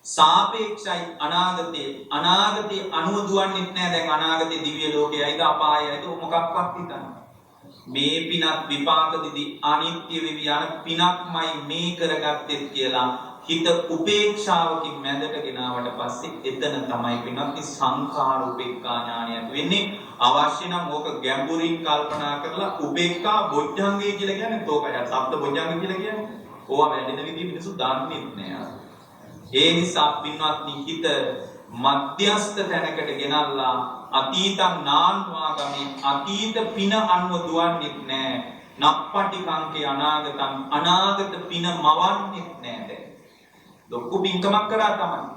සාපේක්ෂයි අනාගතේ අනුව දුවන්නේ නැහැ. දැන් අනාගතේ දිව්‍ය ලෝකයයිද අපායයිද මොකක්වත් හිතන්නේ. මේ පිනත් විපාක දිදි අනිත්‍ය වෙවි යන පිනක්මයි මේ කරගත්තේ කියලා හිත උපේක්ෂාවකින් මැදට ගෙනාවට පස්සේ එතන තමයි පිනත් සංඛාර උපේක්ඛා ඥානය ඇති වෙන්නේ. අවශ්‍ය නම් ඕක ගැඹුරින් කල්පනා කරලා උපේක්ඛා බොජ්ජංගය කියලා කියන්නේ තෝකයි. සප්ත බොජ්ජංග කියලා කියන්නේ ඕවා වැඩෙන විදිහ මිනිස්සු දන්නේ නැහැ. ඒ නිසා පින්වත්නි හිත මධ්‍යස්ථ තැනකට ගෙනල්ලා අතීතං නාන්වාගමේ අතීත පින අනුව දුවන්නේ නැහැ. නප්පටි කංකේ අනාගත පින මවන්නේ නැහැ. ලොකු පින්කමක් කරා තමයි.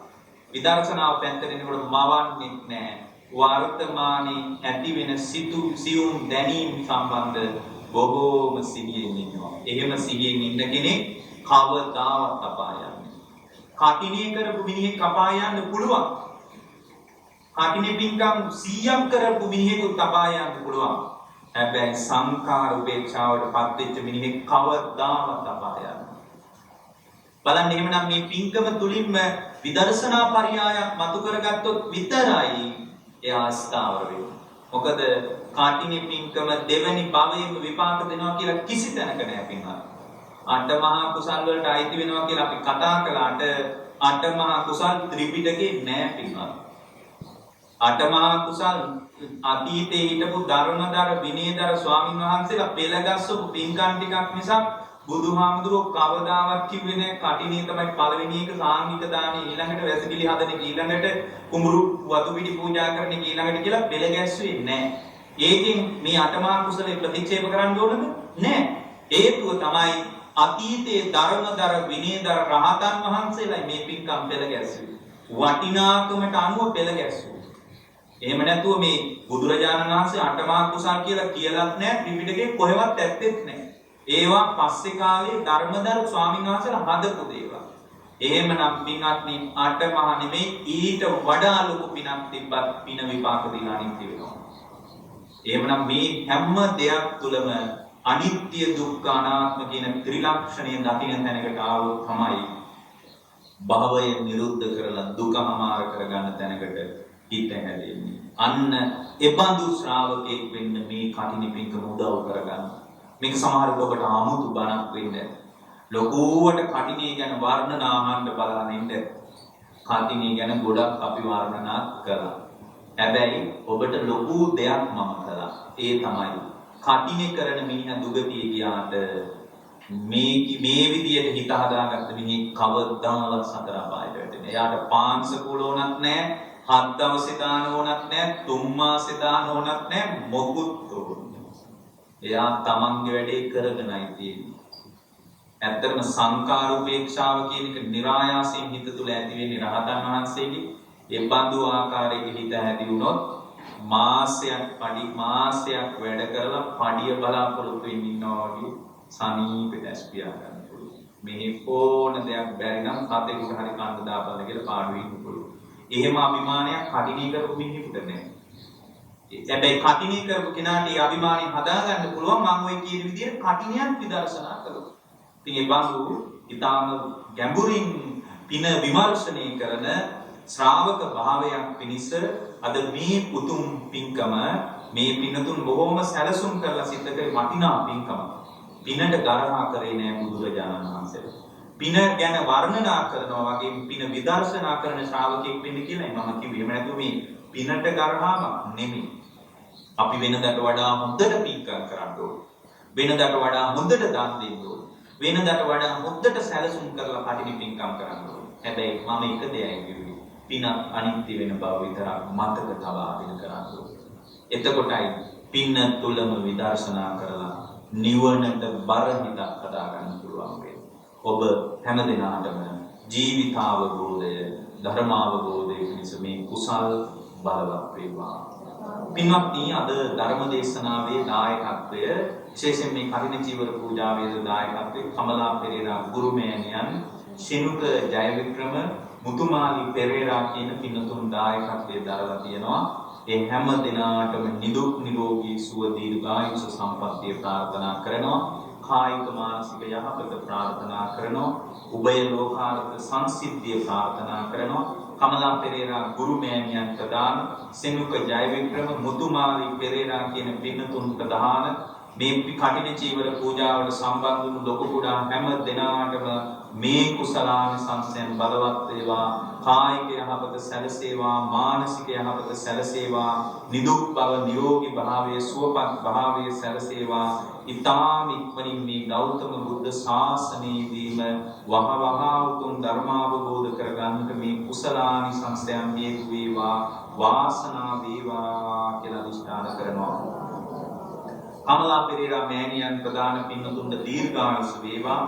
විදර්ශනාව පැත්තට එනකොට මවන්නේ නැහැ. වර්තමානයේ ඇති වෙන සියුම් දැනීම් සම්බන්ධ බොහෝම සිහියෙන් ඉන්නවා. එහෙම සිහියෙන් ඉන්න කෙනෙක් කවදාවත් අපාය කටිනේ කරපු මිනිහෙක් අපාය යන්න පුළුවන්. කටිනේ පින්කම් 100ක් කරපු මිනිහෙකුත් අපාය යන්න පුළුවන්. හැබැයි සංඛාර උපේක්ෂාවට පත් වෙච්ච මිනිහෙක් කවදාවත් අපාය යන්න. බලන්න එහෙමනම් මේ පින්කම තුලින්ම විදර්ශනා පරියායක් මතු කරගත්තොත් විතරයි එයා ස්ථාවර වෙන්නේ. මොකද කටිනේ පින්කම දෙවෙනි භවයේම විපාක දෙනවා කියලා කිසි තැනක නැහැ පින්වත්. අටමහා කුසල් වලට අයිති වෙනවා කියලා අපි කතා කළාට අටමහා කුසල් ත්‍රිපිටකේ නෑ පින්වත්. අටමහා කුසල් අතීතේ හිටපු ධර්මදර විනයදර ස්වාමින් වහන්සේලා පෙළගස්සපු පින්කම් ටිකක් මිසක් බුදුහාමුදුරුවෝ කවදාවත් කිව්වේ නෑ කටිනේ තමයි පළවෙනි එක සාංගික දානේ ඊළඟට වැසිකිලි හදන ඊළඟට කුඹුරු වතු පිටි පූජා කරන ඊළඟට කියලා පෙළ ගැස්සුවේ නෑ. ඒකෙන් මේ අටමහා කුසලේ ප්‍රතික්ෂේප කරන්න ඕනද? නෑ. හේතුව තමයි අතීතයේ ධර්මදර විනයදර රහතන් වහන්සේලා මේ පින්කම් පෙළ ගැස්සුවේ. වටිනාකමට අනුව පෙළ ගැස්සුවේ. එහෙම නැතුව මේ බුදුරජාණන් වහන්සේ අටමහා කුසල් කියලාත් නැහැ ත්‍රිපිටකේ කොහෙවත් ඇත්තෙත් නැහැ. ඒවා පස්සේ කාලේ ධර්මදර ස්වාමීන් වහන්සේලා හදපු දේවල්. එහෙමනම් පින්වත්නි අටමහා නෙමෙයි ඊට වඩා ලොකු පිනක් තිබ්බත් පින විපාක දීලා අනිත්‍ය වෙනවා. එහෙමනම් මේ හැම දෙයක් තුළම අනිත්‍ය දුක්ඛ අනාත්ම කියන ත්‍රිලක්ෂණය දකින්න තැනකට ආවොත් තමයි භවය නිරුද්ධ කරලා දුකමාර කරගන්න තැනකට හිත හැදෙන්නේ. අන්න එබඳු ශ්‍රාවකෙක් වෙන්න මේ කටින පින්කම උදව් කරගන්න. මේක සමහරවිට ඔබට 아무තු බණක් වෙන්න. ලොකුවට කටිනේ ගැන වර්ණනා අහන්න බලන්න ඉන්න. කටිනේ ගැන ගොඩක් අපි වර්ණනා කළා. හැබැයි ඔබට ලොකු දෙයක් මම කළා. ඒ තමයි කටිනේ කරන මිනිහා දුගතිය ගියාට මේ විදියට හිත හදාගත්ත මිනිහ කවදාවත් සතර අපායට වැටෙන්නේ. එයාට පාංශකූල ඕනක් නැහැ, හත් දවසේ දාන ඕනක් නැහැ, තුන් මාසේ දාන ඕනක් නැහැ, මොකුත් ඕනේ. එයා තමන්ගේ වැඩේ කරගෙනයි තියෙන්නේ. ඇත්තටම සංකාර උපේක්ෂාව කියන එක નિરાයාසයෙන් හිත තුළ ඇති වෙන්නේ රහතන් වහන්සේගේ. ඒ බඳු ආකාරයක හිත ඇති වුණොත් මාසයක් වැඩ කරලා පඩිය බලාපොරොත්තු වෙන්න ඉන්නවා වගේ සනීපෙට ඇස්පියා ගන්න පුළුවන්. මේ ඕන දෙයක් බැරි නම් කතේකට හරි කන්න දාපන්න කියලා පාඩු වෙන්න පුළුවන්. එහෙම අභිමානයක් කටිනේ කරපු මිනිහෙකුට නැහැ. හැබැයි කටිනේ කරපු කෙනාට ඒ අභිමානය හදාගන්න පුළුවන් මම ඔය කියන විදිහට කටිනයක් විදර්ශනා කළොත්. ඉතින් ඒ බඳු ඊටාම ගැඹුරින් පින විමර්ශනය කරන ශ්‍රාවක භාවයක් පිණිස අද මේ උතුම් පින්කම මේ පිනතුන් බොහොම සැලසුම් කරලා සිද්ධ කර වටිනා පින්කම. පිනට ගරහා කරේ නෑ බුදුරජාණන් වහන්සේ. පින ගැන වර්ණනා කරනවා වගේ පින විදර්ශනා කරන ශ්‍රාවකෙක් වෙන්න කියලා මම කිව්වේ. එහෙම නැතුව මේ පිනට ගරහාම නෙමෙයි. අපි වෙනදට වඩා හොඳට පින්කම් කරන්න ඕනේ. වෙනදට වඩා හොඳට දන් දෙන්න ඕනේ. වෙනදට වඩා හොඳට සැලසුම් කරලා කටිනි පින්කම් කරන්න ඕනේ. හැබැයි මම එක දෙයයි කිව්වේ. පින අනිත්‍ය වෙන බව විතරක් මතක තබාගෙන කරන්න. එතකොටයි පින තුලම විදර්ශනා කරලා නිවනට බර හිතක් හදාගන්න පුළුවන් වෙන්නේ. ඔබ හැම දිනාටම ජීවිතාවබෝධය, ධර්මාවබෝධය පිණිස මේ කුසල් බලවත් වේවා. පින්වත්නි, අද ධර්ම දේශනාවේ දායකත්වය විශේෂයෙන් මේ කරිණ චීවර පූජාවේ දායකත්වයේ කමලා පෙරේරා ගුරුමෑණියන්, ශිනුක ජයවික්‍රම, මුතුමාලි පෙරේරා කියන පින්තුන් දායකත්වයේ දරලා තියෙනවා. ඒ හැම දිනාටම නිදුක් නිරෝගී සුව දීර්ඝායුෂ සම්පන්නිය ප්‍රාර්ථනා කරනවා. කායික මානසික යහපත ප්‍රාර්ථනා කරනවා. උභය ලෝකාර්ථ සංසිද්ධිය ප්‍රාර්ථනා කරනවා. කමලා පෙරේරා ගුරුමෑණියන් ප්‍රදාන, සෙනුක ජයවික්‍රම, මුතුමාලි පෙරේරා කියන පින්තුන් ප්‍රදාන මේ කටින චීවර පූජාවට සම්බන්ධ වුණු ලොකු කුඩා හැම දිනාටම මේ කුසලානිසංසයන් බලවත් වේවා. කායික යහපත සැලසේවා, මානසික යහපත සැලසේවා, නිදුක් බව, නිරෝගී භාවයේ, සුවපත් භාවයේ සැලසේවා. ඊ타ම ඉක්මනින් මේ ගෞතම බුද්ධ ශාසනයේදීම වහවහ උතුම් ධර්මාවබෝධ කරගන්නට මේ කුසලානිසංසයන් හේතු වේවා, වාසනාව වේවා කියලා අදිෂ්ඨාන කරනවා. කමලා පෙරේරා මෑණියන් ප්‍රදාන පින්තුන්ට දීර්ඝායුෂ වේවා.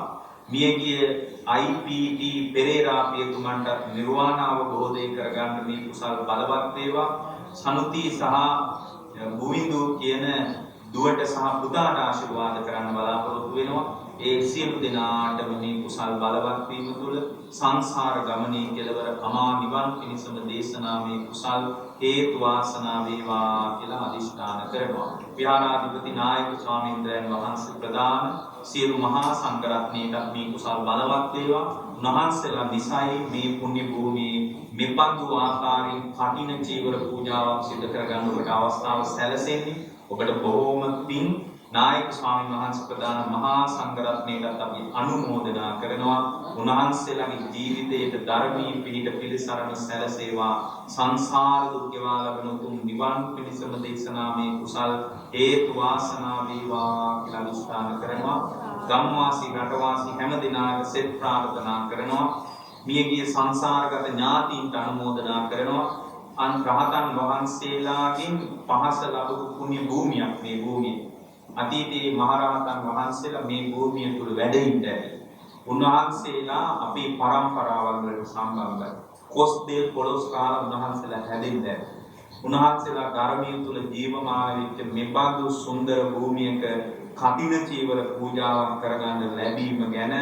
මියගිය IPT පෙරේරා පියතුමන්ට නිර්වාණ අවබෝධය කරගන්න මේ කුසල් බලවත් වේවා. සනුති සහ බුවිඳු කියන දුවට සහ පුතාට ආශිර්වාද කරන්න බලාපොරොත්තු වෙනවා. ඒ සියලු දෙනාටම මේ කුසල් බලවත් වීම තුළ සංසාර ගමනේ කෙලවර අමා නිවන් පිණිසම දේශනාමේ කුසල් හේතු වාසනා වේවා කියලා අදිෂ්ඨාන කරනවා. විහාරාධිපති නායක ස්වාමීන්ද්‍රයන් වහන්සේ ප්‍රදාන සියලු මහා සංඝරත්නයට මේ කුසල් බලවත් වේවා. උන්වහන්සේලා නිසයි මේ පුණ්‍ය භූමියේ මෙබඳු ආකාරයෙන් කටින චීවර පූජාවක් සිදු කරගන්න ඔබට අවස්ථාව සැලසෙන්නේ. ඔබට බොහෝම පිං. නායක ස්වාමීන් වහන්සේ ප්‍රදාන මහා සංඝරත්නයටත් අපි අනුමෝදනා කරනවා. උන්වහන්සේලාගේ ජීවිතයේ ධර්මී පිහිට පිළිසරණ සැලසේවා. සංසාර දුක් ගෙවා ලබන උතුම් නිවන් පිණිසම දේශනාමේ කුසල් හේතු වාසනා වේවා කියලා අනුස්ථාන කරනවා. ගම්වාසී රටවාසී හැම දිනාට සෙත් ප්‍රාර්ථනා කරනවා. මියගිය සංසාරගත ඥාතීන්ට අනුමෝදනා කරනවා. රහතන් වහන්සේලාගෙන් පහස ලැබපු පුණ්‍ය භූමියක් මේ භූමිය. අතීතයේ මහරහතන් වහන්සේලා මේ භූමිය තුල වැඩ ඉඳලා උන්වහන්සේලා අපේ පරම්පරාවල් වලට සම්බන්ධයි. කොස්දේ පොළොස් කාල උන්වහන්සේලා හැදෙන්නේ. උන්වහන්සේලා ධර්මයේ තුල ජීවමාන වෙච්ච මෙබඳු සුන්දර භූමියක කටින චීවර පූජාවක් කරගන්න ලැබීම ගැන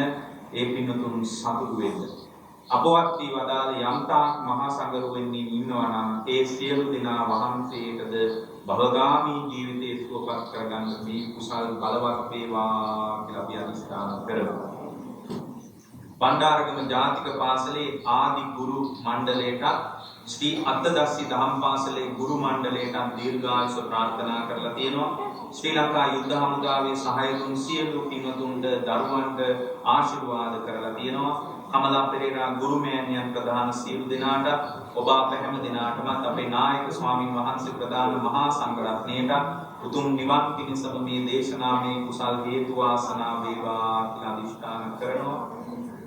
ඒ පින්තුන් සතුටු වෙන්න. අපවත් වී වදාළ යම්තාක් මහා සංඝරුවන්ගේ ඉන්නවා නම් ඒ සියලු දෙනා වහන්සේටද භවගාමී ජීවිතයේ සුවපත් කරගන්න මේ කුසල් බලවත් වේවා කියලා අපි අදිස්ථාන කරමු. බණ්ඩාරගම ජාතික පාසලේ ආදි ගුරු මණ්ඩලයට ශ්‍රී අත්තදස්සි දහම් පාසලේ ගුරු මණ්ඩලයට දීර්ඝායුෂ ප්‍රාර්ථනා කරලා තියෙනවා. ශ්‍රී ලංකා යුද්ධ හමුදාවේ සහායතුන් සියලු පින්වතුන්ට දරුවන්ට ආශිර්වාද කරලා තියෙනවා. කමලා පෙරේරා ගුරුමෑණියන් ප්‍රදාන සියලු දෙනාට ඔබ අප හැම දිනාටමත් අපේ නායක ස්වාමින් වහන්සේ ප්‍රදාන මහා සංඝරත්නයට උතුම් නිවන් පිණිසම මේ දේශනාමේ කුසල් හේතු වාසනා වේවා කියලා අදිෂ්ඨාන කරනවා.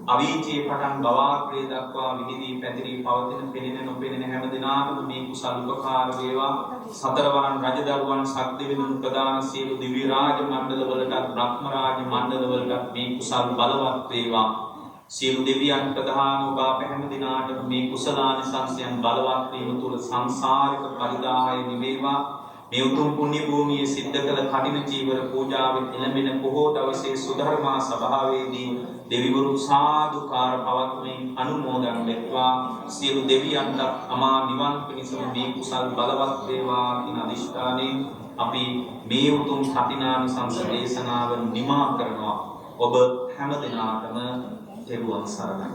අවීචයේ පටන් බවාග්‍රේ දක්වා විහිදී පැතිරී පවතින පෙනෙන නොපෙනෙන හැම දිනාටම මේ කුසල් උපකාර වේවා. සතරවරන් රජදරුවන් සක්දෙවිඳුන් ප්‍රදාන සියලු දිව්‍ය රාජ මණ්ඩල වලට බ්‍රහ්ම රාජ මණ්ඩල වලට මේ කුසල් බලවත් වේවා. සියලු දෙවියන් ප්‍රධාන ඔබ අප හැම දිනාටම මේ කුසලානිසංසයන් බලවත් වීම තුළ සංසාරික පරිදාහය නිවේවා. මේ උතුම් පුණ්‍ය භූමියේ සිද්ධ කළ කටින චීවර පූජාවෙන් එළඹෙන බොහෝ දවසේ සුධර්මා සභාවේදී දෙවිවරු සාදුකාර පවත්වමින් අනුමෝදන් වෙත්වා. සියලු දෙවියන්ට අමා නිවන් පිණිසම මේ කුසල් බලවත් වේවා කියන අදිෂ්ඨානයෙන් අපි මේ උතුම් කටිනානිසංස දේශනාව නිමා කරනවා. ඔබ හැම දිනාටම තෙරුවන් සරණයි.